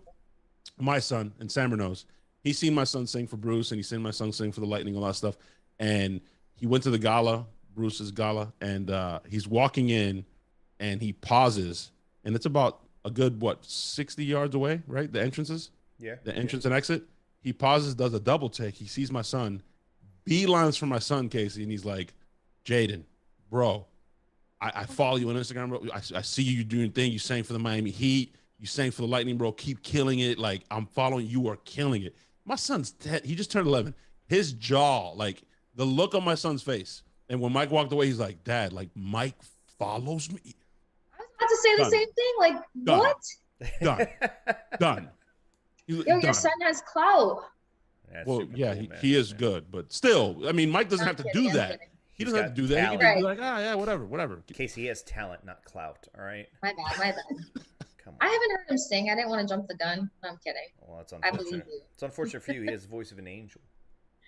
my son, and Sammer knows, he's seen my son sing for Bruce, and he's seen my son sing for the Lightning, all that stuff. And he went to the gala, Bruce's gala, and he's walking in, and he pauses, and it's about a good 60 yards away, right? The entrances, the entrance and exit. He pauses, does a double take. He sees my son, beelines for my son, Casey, and he's like, Jaden, bro, I follow you on Instagram, bro. I see you doing thing. You sang for the Miami Heat. You sang for the Lightning, bro. Keep killing it. Like, I'm following you. Are killing it. My son's dead. He just turned 11. His jaw, like the look on my son's face. And when Mike walked away, he's like, Dad, like, Mike follows me. I was about to say the same thing. Like, Done. What? Done. Your son has clout. Well, yeah, cool, he is good. But still, I mean, Mike doesn't have to do that. He doesn't have to do that. He can just be like, yeah, whatever. Casey, he has talent, not clout, all right? My bad. Come on. I haven't heard him sing. I didn't want to jump the gun. No, I'm kidding. Well, that's unfortunate. I believe you. It's unfortunate for you. He has the voice of an angel.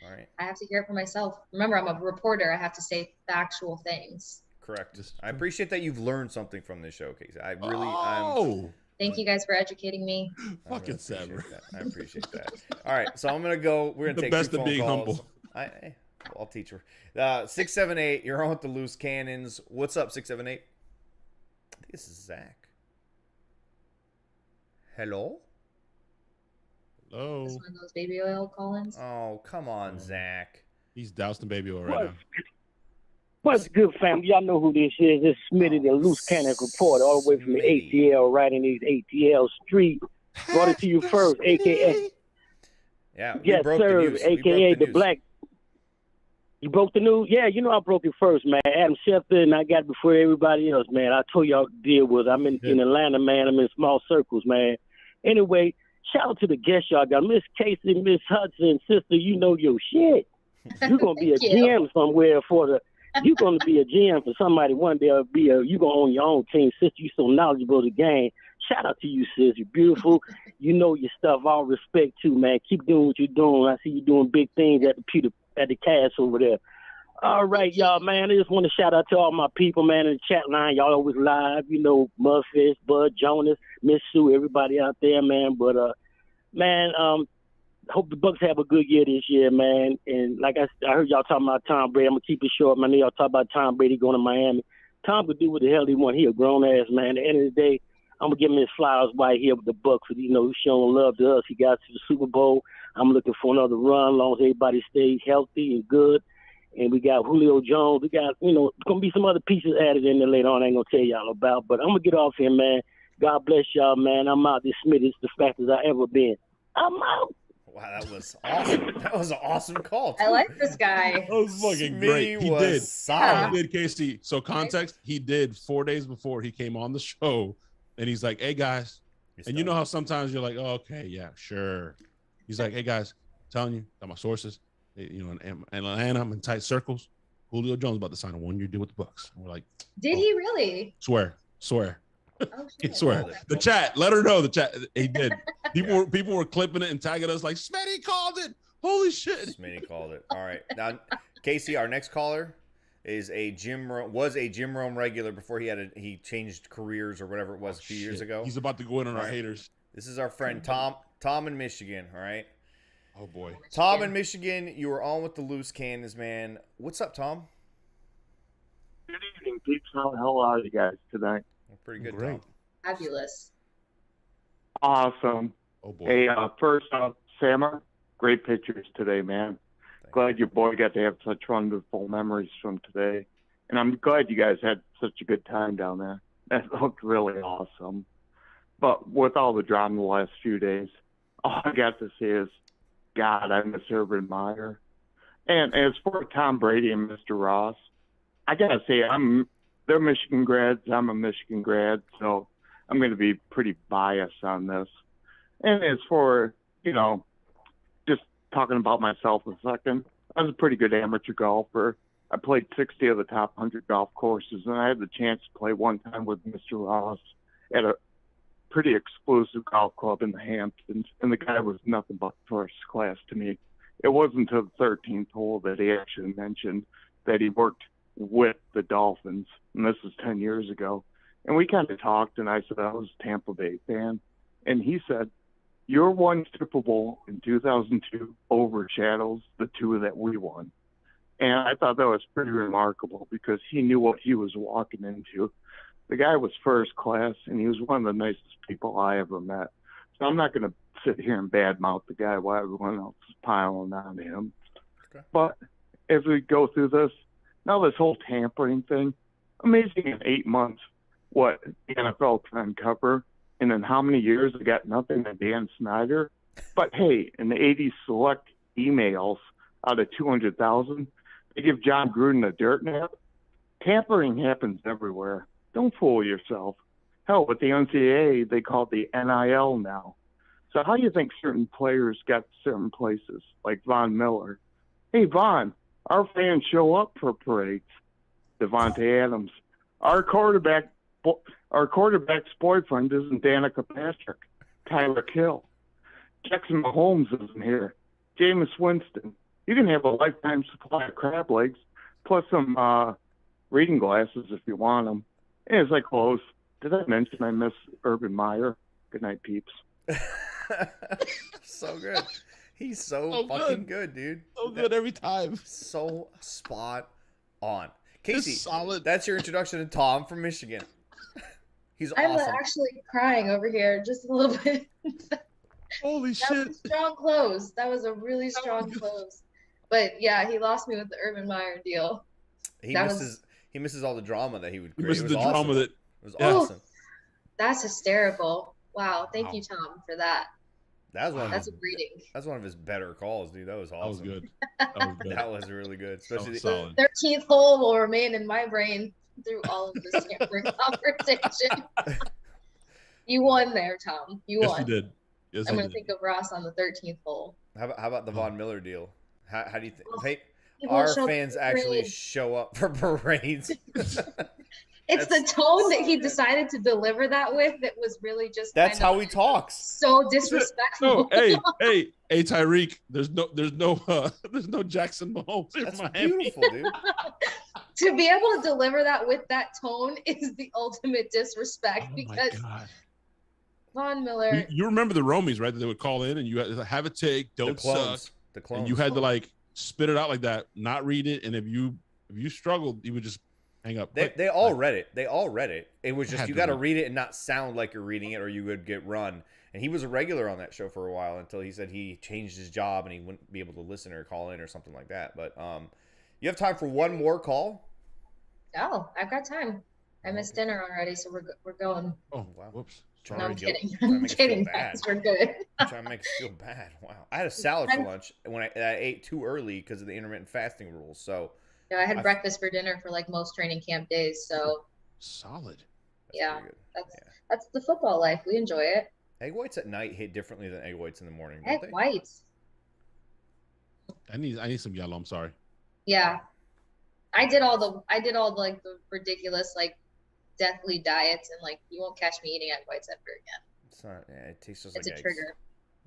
All right. I have to hear it for myself. Remember, I'm a reporter. I have to say factual things. Correct. I appreciate that you've learned something from this show, Casey. I really Thank you guys for educating me. Fucking Sammer. I appreciate that. All right, so I'm gonna go. We're gonna take the best two of phone being calls. humble. I'll teach her. 678. You're on with the Loose Cannons. What's up, 678? I think this is Zach. Hello. Hello. This one of those baby oil call-ins. Oh, come on, Zach. He's doused in baby oil right now. What's good, fam? Y'all know who this is. It's Smitty, the Loose Cannon reporter, all the way from the ATL, right in these ATL street. Brought it to you first, a.k.a. Yeah, Yes, sir, a.k.a. the Black. You broke the news? Yeah, you know I broke it first, man. Adam Schefter, and I got it before everybody else, man. I told y'all to deal with it. I'm in Atlanta, man. I'm in small circles, man. Anyway, shout out to the guests y'all got. Miss Kasey, Miss Hudson, sister, you know your shit. You're going to be a GM somewhere you're going to be a GM for somebody one day. You're going to own your own team. Sister, you so knowledgeable of the game. Shout out to you, sis. You're beautiful. You know your stuff. All respect, too, man. Keep doing what you're doing. I see you doing big things at the cast over there. All right, y'all, man. I just want to shout out to all my people, man, in the chat line. Y'all always live. You know, Mudfish, Bud, Jonas, Miss Sue, everybody out there, man. But, man, hope the Bucs have a good year this year, man. And like I heard y'all talking about Tom Brady. I'm going to keep it short, man. Y'all talk about Tom Brady going to Miami. Tom could do what the hell he want. He a grown-ass man. At the end of the day, I'm going to give him his flowers right here with the Bucs. You know, he's showing love to us. He got to the Super Bowl. I'm looking for another run as long as everybody stays healthy and good. And we got Julio Jones. We got, you know, going to be some other pieces added in there later on I ain't going to tell y'all about. But I'm going to get off here, man. God bless y'all, man. I'm out. This Smitty's the fastest I ever been. I'm out. Wow, that was awesome. That was an awesome call, too. I like this guy. That was fucking great. He did. Solid. He did, Kasey. So context, he did 4 days before he came on the show. And he's like, hey, guys. And you know how sometimes you're like, oh, okay, yeah, sure. He's like, hey, guys, I'm telling you, got my sources. You know, in Atlanta, I'm in tight circles. Julio Jones about to sign a 1-year deal with the Bucs. And we're like, did he really? Swear. Oh, shit. Swear. The chat, let her know the chat. He did. People were clipping it and tagging us like, Smitty called it. Holy shit. Smitty called it. All right. Now, Kasey, our next caller was a Jim Rome regular before he changed careers or whatever it was a few years ago. He's about to go in on our haters. This is our friend Tom in Michigan, all right? Oh boy. Tom in Michigan, you were on with the Loose Cannons, man. What's up, Tom? Good evening, peeps. How are you guys tonight? Pretty good, Great. Tom. Fabulous. Awesome. Oh boy. Hey, first off, Sammer, great pictures today, man. Glad your boy got to have such wonderful memories from today. And I'm glad you guys had such a good time down there. That looked really awesome. But with all the drama the last few days, all I got to say is, God, I miss Urban Meyer. And as for Tom Brady and Mr. Ross, I got to say, they're Michigan grads. I'm a Michigan grad, so I'm going to be pretty biased on this. And as for, you know, just talking about myself a second, I was a pretty good amateur golfer. I played 60 of the top 100 golf courses, and I had the chance to play one time with Mr. Ross at a pretty exclusive golf club in the Hamptons, and the guy was nothing but first class to me. It wasn't until the 13th hole that he actually mentioned that he worked with the Dolphins, and this was 10 years ago. And we kind of talked, and I said I was a Tampa Bay fan. And he said, your one Super Bowl in 2002 overshadows the two that we won. And I thought that was pretty remarkable because he knew what he was walking into. The guy was first class, and he was one of the nicest people I ever met. So I'm not going to sit here and badmouth the guy while everyone else is piling on him. Okay. But as we go through this, now this whole tampering thing, amazing in 8 months what the NFL can uncover, and in how many years they got nothing to Dan Snyder. But hey, in the 80 select emails out of 200,000, they give John Gruden a dirt nap. Tampering happens everywhere. Don't fool yourself. Hell, with the NCAA, they call it the NIL now. So how do you think certain players got to certain places, like Von Miller? Hey, Von, our fans show up for parades. Devontae Adams. Our quarterback's boyfriend isn't Danica Patrick. Tyler Kill. Jackson Mahomes isn't here. Jameis Winston. You can have a lifetime supply of crab legs, plus some reading glasses if you want them. And as I close, did I mention I miss Urban Meyer? Good night, peeps. So good. He's so fucking good, dude. So good every time. So spot on. Kasey, solid. That's your introduction to Tom from Michigan. He's I'm awesome. actually crying over here just a little bit. Holy That shit. was a strong close. That was a really strong close. But yeah, he lost me with the Urban Meyer deal. He misses all the drama that he would create. He misses the drama that it was awesome. That's hysterical. Wow. Thank you, Tom, for that. That was one. That's a breeding. That's one of his better calls, dude. That was awesome. That was good. That was good. That was really good, especially was the, solid. 13th hole will remain in my brain through all of this tampering conversation. You won there, Tom. You Yes, won. you did. Yes, I'm I going to did. think of Ross on the 13th hole. How about the Von Miller deal? How do you think? Well, Hey, he won't our show up fans for actually parades. show up for parades. It's the tone that he decided to deliver that with that was really just That's kind of how he talks. so disrespectful. No, hey, Tyreek. There's no Jackson Mahomes in That's Miami. beautiful, dude. To be able to deliver that with that tone is the ultimate disrespect Oh my because God. Von Miller. You remember the Romies, right? That they would call in and you had to have a take, The don't suck, clones. The clones. and you had to like spit it out like that, not read it, and if you struggled, you would just hang up. They all read it. They all read it. It was just Had you to got to read read it and not sound like you're reading it, or you would get run. And he was a regular on that show for a while until he said he changed his job and he wouldn't be able to listen or call in or something like that. But you have time for one more call. Oh, I've got time. I missed dinner already, so we're going. Oh Wow. whoops. No, Sorry, I'm Joe. kidding. Trying to I'm make us feel kidding, bad. guys. We're good. Trying to make us feel bad. Wow. I had a salad for lunch when I ate too early because of the intermittent fasting rules. So Yeah, I had breakfast for dinner for like most training camp days. So Solid. yeah, pretty good. that's the football life. We enjoy it. Egg whites at night hit differently than egg whites in the morning, don't Egg they? whites. I need some yellow. I'm sorry. Yeah, I did all the like the ridiculous like deathly diets and like you won't catch me eating egg whites ever again. It's not. Yeah, it tastes just It's like a eggs. trigger.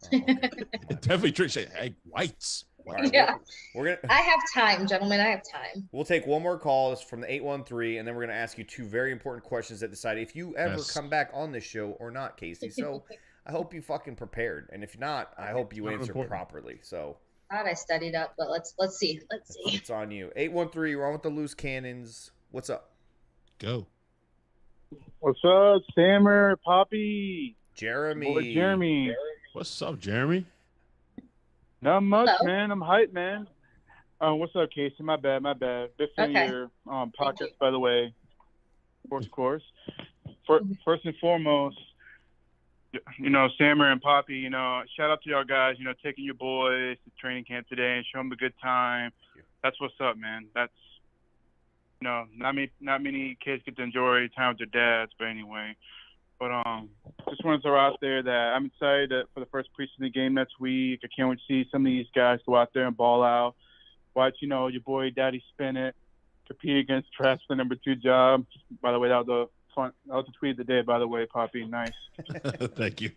Oh, okay. Definitely trick egg whites. All right, Yeah. we're gonna. I have time, gentlemen. I have time. We'll take one more call. It's from the 813, and then we're going to ask you two very important questions that decide if you ever Yes. come back on this show or not, Kasey. So I hope you fucking prepared. And if not, I hope you Not answer important. properly. So God, I studied up, but let's see. Let's see. it's on you. 813, you're on with the loose cannons. What's up? Go. What's up, Sammer, Poppy, Jeremy. boy Jeremy? What's up, Jeremy? Not much, Hello. man. I'm hyped, man. What's up, Kasey? My bad. Big fan Okay. of your Thank podcast, you. by the way. Of course. First and foremost, Sammer and Poppy, shout out to y'all guys, taking your boys to training camp today and show them a good time. That's what's up, man. That's, not many kids get to enjoy time with their dads, but anyway. But just wanted to throw out there that I'm excited for the first preseason game next week. I can't wait to see some of these guys go out there and ball out. Watch, your boy Daddy Spennett compete against Trash for the number 2 job. By the way, that was the tweet of the day, by the way, Poppy. Nice. Thank you.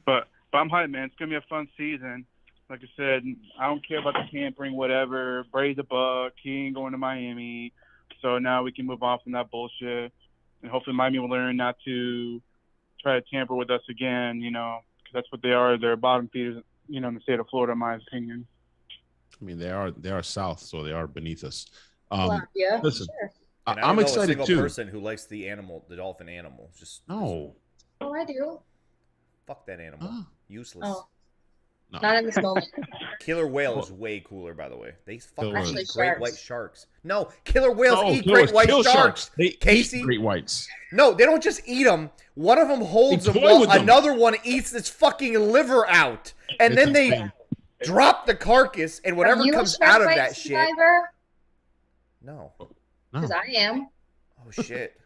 But I'm hyped, man. It's gonna be a fun season. Like I said, I don't care about the tampering, whatever. Brady's a Buc. He ain't going to Miami. So now we can move on from that bullshit. And hopefully Miami will learn not to try to tamper with us again, because that's what they are. They're bottom feeders, in the state of Florida, in my opinion. I mean, they are south, so they are beneath us. Yeah, Listen, sure. And I don't I'm know a excited single too. person who likes the dolphin animal. Just No. Oh, I do. fuck that animal. Ah. Useless. Oh, No. not in this moment. Killer whale is way cooler, by the way. They fucking Actually, eat great sharks. white sharks. No, killer whales No, eat great white kill sharks. They Kasey? eat great whites. No, they don't just eat them. One of them holds They them toy while with them. another one eats its fucking liver out. And It's then they insane. drop the carcass and whatever Are you a comes shark out of bite that shit. survivor? No. No. Because I am. Oh shit.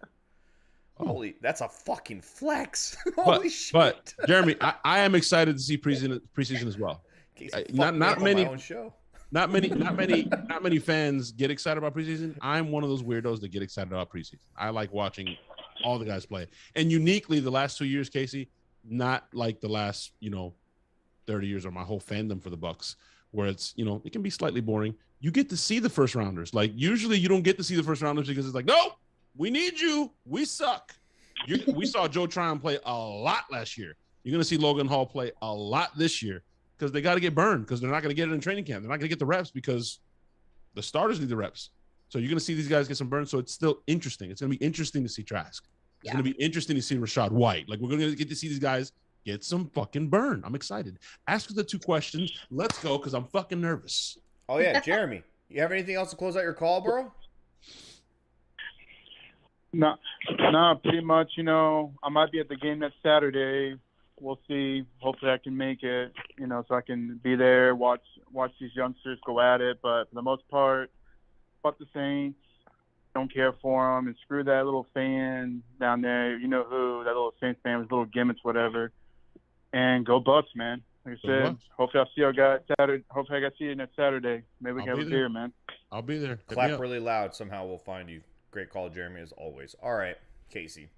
Oh. Holy, that's a fucking flex. But, Holy shit. but Jeremy, I am excited to see preseason as well. Kasey I- fucked not me up on many- my own show. Not many fans get excited about preseason. I'm one of those weirdos that get excited about preseason. I like watching all the guys play. And uniquely, the last 2 years, Kasey, not like the last 30 years or my whole fandom for the Bucs, where it's it can be slightly boring. You get to see the first rounders. Like usually, you don't get to see the first rounders because it's like, no, we need you. We suck. We saw Joe Tryon play a lot last year. You're gonna see Logan Hall play a lot this year. Because they got to get burned because they're not going to get it in training camp. They're not going to get the reps because the starters need the reps. So you're going to see these guys get some burn. So it's still interesting. It's going to be interesting to see Trask. It's going to be interesting to see Rashad White. Like we're going to get to see these guys get some fucking burn. I'm excited. Ask us the 2 questions. Let's go because I'm fucking nervous. Oh yeah, Jeremy. You have anything else to close out your call, bro? No, pretty much, I might be at the game next Saturday we'll see. Hopefully, I can make it. So I can be there, watch these youngsters go at it. But for the most part, fuck the Saints. Don't care for them, and screw that little fan down there. You know who? That little Saints fan with little gimmicks, whatever. And go Bucs, man. Like I said, hopefully I'll see you guys Saturday. Hopefully I got to see you next Saturday. Maybe we can have a beer, man. I'll be there. Clap really loud. Somehow we'll find you. Great call, Jeremy, as always. All right, Kasey.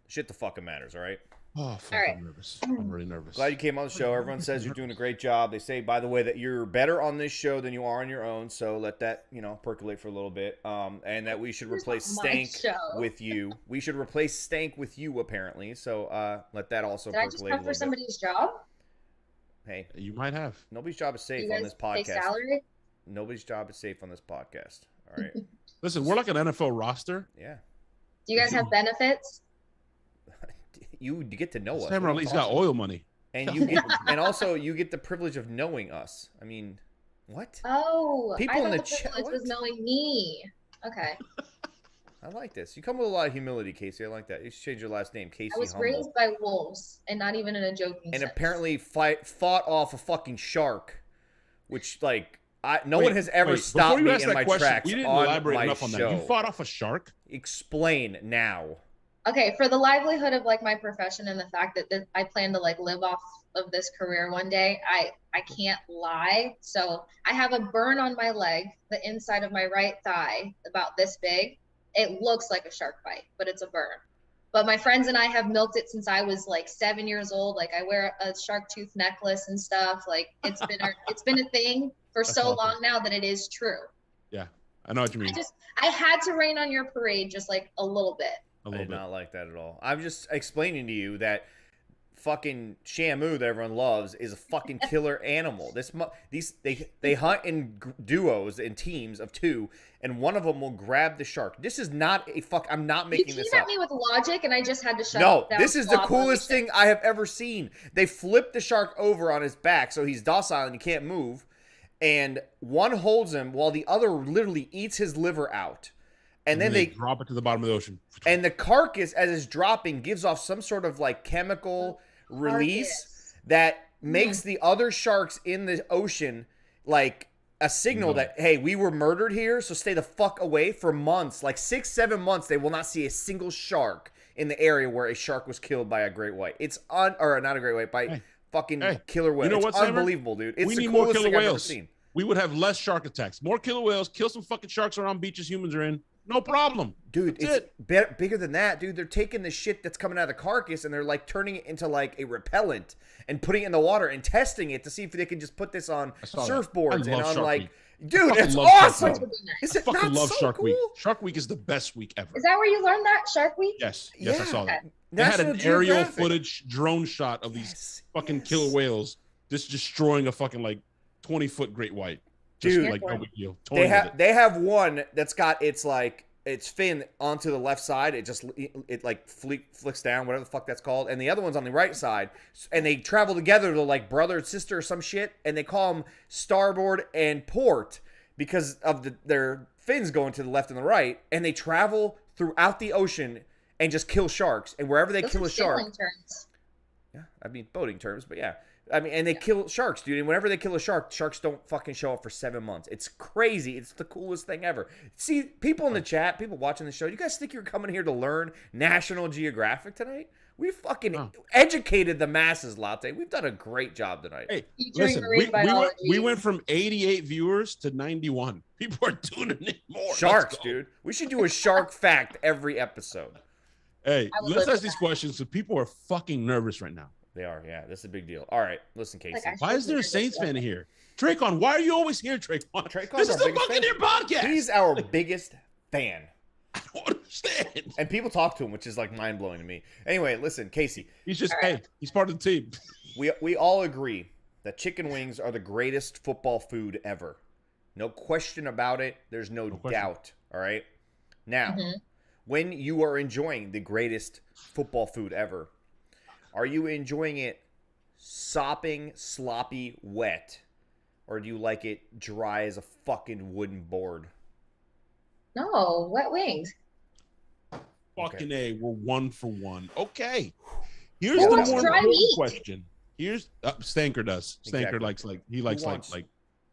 Shit the fucking matters, all right? Oh, fuck, right. I'm nervous. I'm really nervous. Glad you came on the show. Everyone says you're doing a great job. They say, by the way, that you're better on this show than you are on your own. So let that, percolate for a little bit. And that we should replace Stank with you. We should replace Stank with you, apparently. So let that also percolate a little bit. Did I just come for somebody's job? Hey. You might have. Nobody's job is safe on this podcast. Pay salary? Nobody's job is safe on this podcast. All right. Listen, we're like an NFL roster. Yeah. Do you guys have benefits? You get to know us. Sam at least got oil money. And you get, and also you get the privilege of knowing us. I mean, what? Oh, people I in the privilege was knowing me. Okay. I like this. You come with a lot of humility, Kasey. I like that. You should change your last name, Kasey. I was raised by wolves, and not even in a joking sense. And apparently fought off a fucking shark, which no one has ever stopped me in my tracks. We didn't on elaborate my enough on show. that. You fought off a shark? Explain now. Okay, for the livelihood of my profession and the fact that I plan to live off of this career one day, I can't lie. So I have a burn on my leg, the inside of my right thigh, about this big. It looks like a shark bite, but it's a burn. But my friends and I have milked it since I was 7 years old. I wear a shark tooth necklace and stuff. It's been a thing for so long now that it is true. Yeah, I know what you mean. I had to rain on your parade just a little bit. I did not like that at all. I'm just explaining to you that fucking Shamu that everyone loves is a fucking killer animal. They hunt in duos and teams of two, and one of them will grab the shark. This is not a I'm not making this up. You came at me with logic, and I just had to shut No, down. this is the coolest thing I have ever seen. They flip the shark over on his back so he's docile and he can't move, and one holds him while the other literally eats his liver out. And then they drop it to the bottom of the ocean. And the carcass, as it's dropping, gives off some sort of chemical release that makes the other sharks in the ocean a signal that, hey, we were murdered here, so stay the fuck away. For months, 6-7 months, they will not see a single shark in the area where a shark was killed by a great white. It's or not a great white, by fucking killer whale. You know it's unbelievable, dude. It's the more coolest killer thing I've ever whales. seen. We would have less shark attacks. More killer whales. Kill some fucking sharks around beaches humans are in. No problem. Dude, it's bigger than that, dude. They're taking the shit that's coming out of the carcass and they're turning it into a repellent and putting it in the water and testing it to see if they can just put this on surfboards and on dude, it's awesome. Is it not love so Shark cool? Week. Shark Week is the best week ever. Is that where you learned that, Shark Week? Yes, Yeah. I saw that. Okay. They had an National aerial Geographic. footage drone shot of these fucking killer whales just destroying a fucking 20-foot great white. Just Dude, no big deal. They have one that's got its fin onto the left side. It just flicks down, whatever the fuck that's called, and the other one's on the right side. And they travel together to brother and sister or some shit, and they call them starboard and port because of their fins going to the left and the right, and they travel throughout the ocean and just kill sharks. And wherever they kill a shark, terms. yeah, I mean boating terms, but yeah. I mean, and they kill sharks, dude. And whenever they kill a shark, sharks don't fucking show up for 7 months. It's crazy. It's the coolest thing ever. See, people in the chat, people watching the show, you guys think you're coming here to learn National Geographic tonight? We fucking educated the masses, Latte. We've done a great job tonight. Hey, listen, we went from 88 viewers to 91. People are tuning in more. Sharks, dude. We should do a shark fact every episode. Hey, let's ask these questions because people are fucking nervous right now. They are, yeah. This is a big deal. All right, listen, Kasey. Why is there a Saints fan here? Traycon, why are you always here, Traycon? This is the Buccaneers podcast. He's our biggest fan. I don't understand. And people talk to him, which is mind-blowing to me. Anyway, listen, Kasey. He's just, he's part of the team. We all agree that chicken wings are the greatest football food ever. No question about it. There's no doubt. All right? Now, when you are enjoying the greatest football food ever, are you enjoying it sopping, sloppy, wet? Or do you like it dry as a fucking wooden board? No, wet wings. Fucking A, we're 1 for 1. Okay. Here's Who the wants more dry important meat? question. Here's Stanker does. Stanker Exactly. he likes Who wants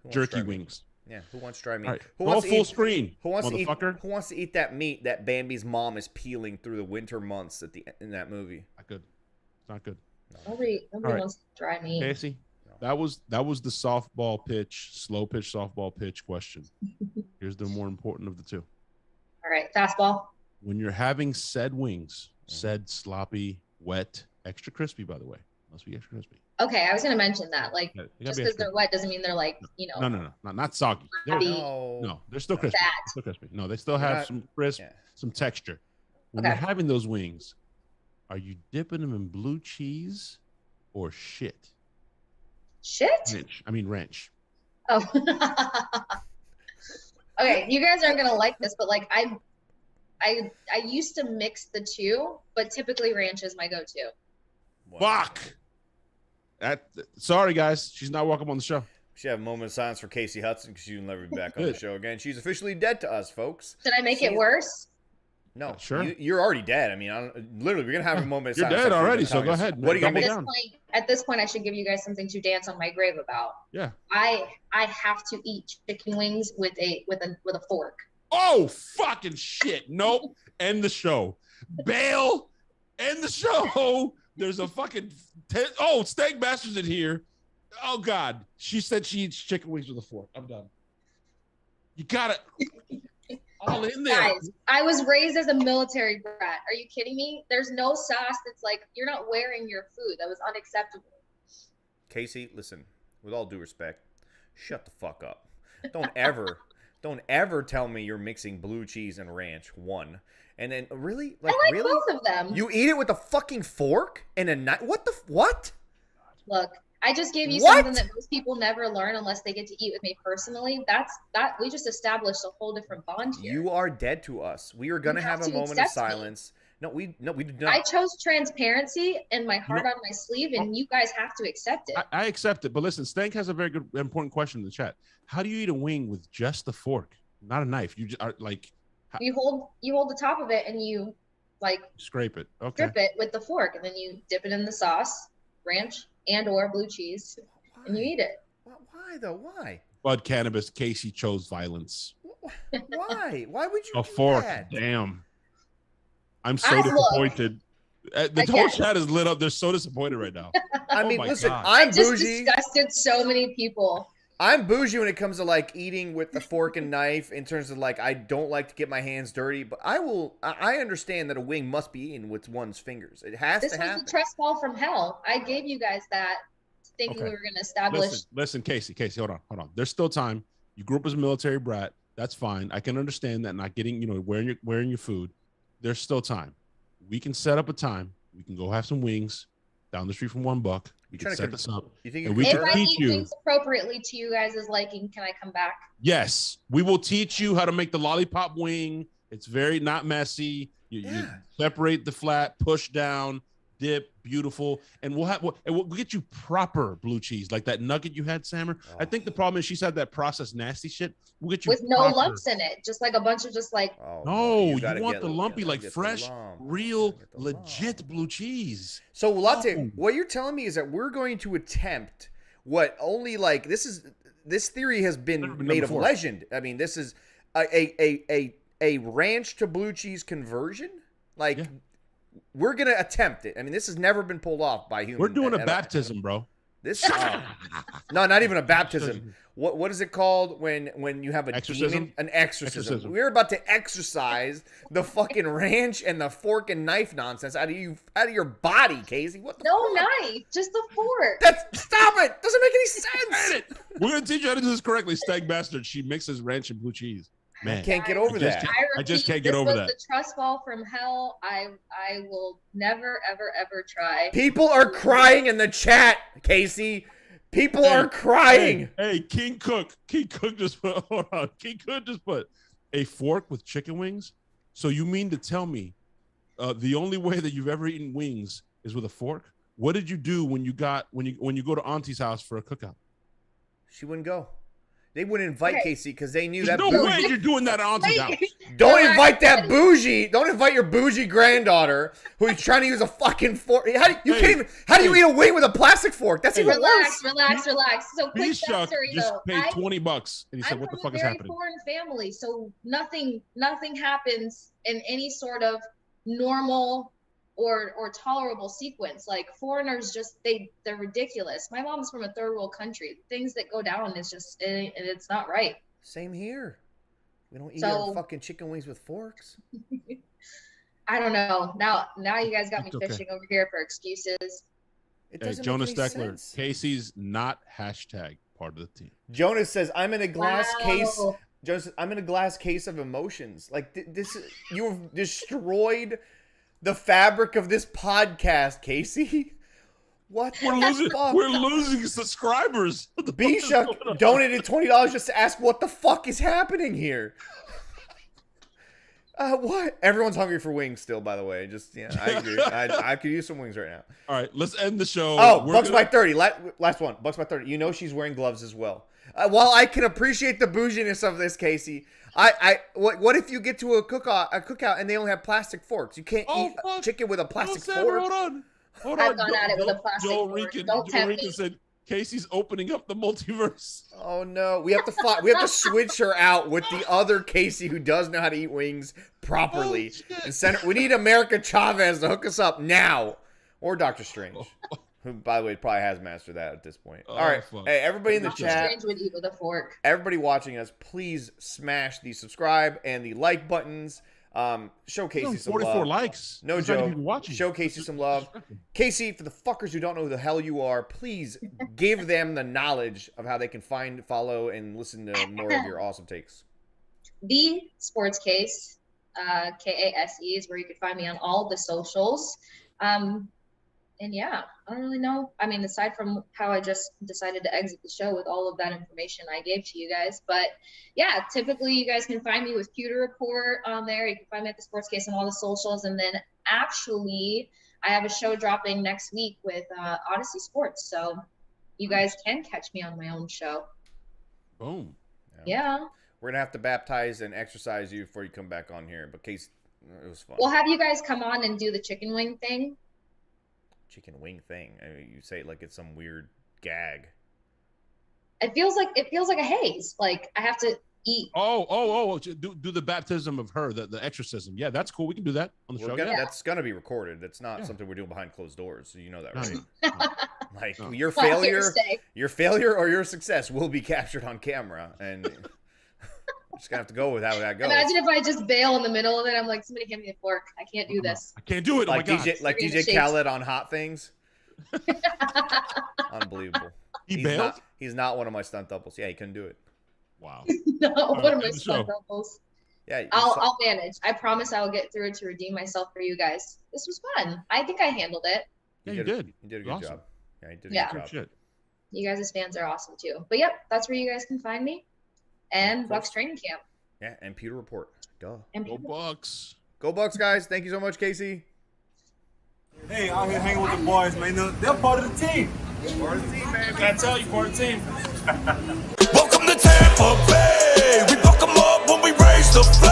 jerky dry meat? wings. Yeah, who wants dry meat? All right, Who go wants to full eat, screen, Who wants to eat? motherfucker. Who wants to eat that meat that Bambi's mom is peeling through the winter months in that movie? Not good. It's not good. Nobody right. wants dry meat. Casey, that was the softball pitch, slow pitch softball pitch question. Here's the more important of the two. All right, fastball. When you're having said wings, said sloppy, wet, extra crispy, by the way, must be extra crispy. Okay, I was gonna mention that. Like, Yeah, they gotta just be because extra they're wet doesn't mean they're like, No, not soggy. Happy. No, they're still crispy. Fat. They're still crispy. No, they still have some crisp, some texture. When Okay. you're having those wings, are you dipping them in blue cheese or shit? Shit. Ranch. Oh. Okay, you guys aren't gonna like this, but like I used to mix the two, but typically ranch is my go-to. Fuck. Sorry, guys. She's not welcome on the show. We should have a moment of silence for Kasey Hudson because she'll never be back on the show again. She's officially dead to us, folks. Did I make it worse? No, sure. You're already dead. I mean, literally, we're gonna have a moment of You're silence. dead already, so go ahead. What are you gonna Double make? down. At this point, I should give you guys something to dance on my grave about. Yeah. I have to eat chicken wings with a fork. Oh, fucking shit. Nope. End the show. Bail. End the show. There's a fucking Steak Master's in here. Oh God. She said she eats chicken wings with a fork. I'm done. You got it all in there. Guys, I was raised as a military brat. Are you kidding me? There's no sauce that's like, you're not wearing your food. That was unacceptable. Kasey, listen, with all due respect, shut the fuck up. Don't ever tell me you're mixing blue cheese and ranch. One. And then really? I like really? both of them. You eat it with a fucking fork and a knife? What? Look, I just gave you What? something that most people never learn unless they get to eat with me personally. That we just established a whole different bond here. You are dead to us. We are gonna You have have a to moment of accept me. silence. No, we did not. I chose transparency and my heart on my sleeve, and you guys have to accept it. I accept it, but listen, Stank has a very good, important question in the chat. How do you eat a wing with just the fork, not a knife? You just are like You hold the top of it and you like scrape it. Okay. strip it with the fork, and then you dip it in the sauce, ranch and or blue cheese, and you eat it. Why though? Why? Bud Cannabis. Casey chose violence. Why? Why would you A do fork. that? Damn. I'm so Look, disappointed. The whole again. chat is lit up. They're so disappointed right now. I Oh mean, my listen, God. I'm I just bougie. disgusted so many people. I'm bougie when it comes to like eating with the fork and knife in terms of like I don't like to get my hands dirty, but I understand that a wing must be eaten with one's fingers. It has This to was happen. the trust fall from hell. I gave you guys that thinking Okay. we were going to establish. Listen, Casey, hold on. There's still time. You grew up as a military brat. That's fine. I can understand that not getting, wearing your food. There's still time. We can set up a time. We can go have some wings down the street from $1. We can set this up. You think and you we If can I teach eat you. things appropriately to you guys' liking, can I come back? Yes, we will teach you how to make the lollipop wing. It's very not messy. You separate the flat, push down, dip, beautiful, and we'll get you proper blue cheese like that nugget you had, Sammer. I think the problem is she's had that processed nasty shit. We'll get you With no proper. lumps in it, just like a bunch of just like. No, you gotta want get- the lumpy, you like gotta get the fresh, lump. real, legit blue cheese. So Latte, Oh. what you're telling me is that we're going to attempt what only like this theory has been Never been made done of before. legend. I mean, this is a ranch to blue cheese conversion. Like we're gonna attempt it. I mean, this has never been pulled off by humans. We're doing a baptism, bro. This no, not even a baptism. What is it called when you have a Exorcism? demon? An exorcism. We're about to exorcise the fucking ranch and the fork and knife nonsense out of your body, Kasey. What the No knife, just the fork. Stop it! Doesn't make any sense. We're gonna teach you how to do this correctly. Stag Bastard. She mixes ranch and blue cheese. Man, Can't get over that. I just can't This get over was that. the trust fall from hell. I will never ever try. People are crying in the chat, Kasey. People are crying. Hey, King Cook just put. Hold on, King Cook just put a fork with chicken wings. So you mean to tell me, the only way that you've ever eaten wings is with a fork? What did you do when you go to Auntie's house for a cookout? She wouldn't go. They wouldn't invite Okay. Kasey because they knew There's that. no way you're doing that at Auntie's house. Don't invite that bougie. Don't invite your bougie granddaughter who's trying to use a fucking fork. How do you eat a wing with a plastic fork? That's even worse. Relax. So quick Chuck backstory just though. paid $20, and he said, I'm "What the from fuck is a very happening?" foreign family, so nothing happens in any sort of normal or tolerable sequence. Like foreigners, just they're ridiculous. My mom's from a third world country. Things that go down is just it's not right. Same here. We don't eat our fucking chicken wings with forks. I don't know. Now you guys got me fishing over here for excuses. It doesn't Jonas make any Steckler, sense. Casey's not hashtag part of the team. Jonas says, "I'm in a glass case." Wow. Jonas says, "I'm in a glass case of emotions." Like this, you've destroyed the fabric of this podcast, Kasey. What? We're losing subscribers. B-Shuck donated $20 just to ask what the fuck is happening here. What? Everyone's hungry for wings still, by the way. Just I agree. I could use some wings right now. All right, let's end the show. Oh, Bucs by 30. Last one. Bucs by 30. You know she's wearing gloves as well. While I can appreciate the bouginess of this, Kasey, what if you get to a cookout and they only have plastic forks? You can't eat chicken with a plastic fork. Hold on. I've gone at it with a plastic Joe fork. Rican, Don't tempt me. said Casey's opening up the multiverse. Oh no, we have to switch her out with the other Kasey who does know how to eat wings properly. We need America Chavez to hook us up now, or Doctor Strange, who by the way probably has mastered that at this point. All right, hey everybody in the chat, Strange would eat with a fork. everybody watching us, please smash the subscribe and the like buttons. Show Kasey some 44 love. likes. No There's not joke. even watching. Show Kasey some love. Kasey, for the fuckers who don't know who the hell you are, please give them the knowledge of how they can find, follow, and listen to more of your awesome takes. The Sports Case, KASE is where you can find me on all the socials. And yeah, I don't really know. I mean, aside from how I just decided to exit the show with all of that information I gave to you guys. But yeah, typically you guys can find me with Pewter Report on there. You can find me at the Sports Case on all the socials. And then actually, I have a show dropping next week with Odyssey Sports. So you guys can catch me on my own show. Boom. Yeah. We're going to have to baptize and exercise you before you come back on here. But Kasey, it was fun. We'll have you guys come on and do the chicken wing thing. Chicken wing thing. I mean, you say it like it's some weird gag. It feels like a haze. Like I have to eat. Do the baptism of her, the exorcism. Yeah, that's cool. We can do that on the show. That's gonna be recorded. That's not something we're doing behind closed doors. So you know that, right? No. Like No. your failure or your success will be captured on camera, and we're just gonna have to go with how that goes. Imagine if I just bail in the middle of it. I'm like, somebody hand me a fork. I can't do this. I can't do it. Like oh my God. DJ Khaled on Hot Things. Unbelievable. He's not one of my stunt doubles. Yeah, he couldn't do it. Wow. No, what am I stunt doubles? Yeah, I'll manage. I promise I'll get through it to redeem myself for you guys. This was fun. I think I handled it. Yeah, you did. You did a good Awesome. job. Yeah, you did a good job. Shit. You guys' fans are awesome too. But yep, that's where you guys can find me. And Bucs training camp. Yeah, and Pewter Report. Duh. And Go Bucs. Go Bucs, guys. Thank you so much, Kasey. Hey, out here hanging with the boys, man. They're part of the team. Part of the team, man. Gotta tell you, part of the team. Welcome to Tampa Bay. We fuck 'em up when we raise the flag.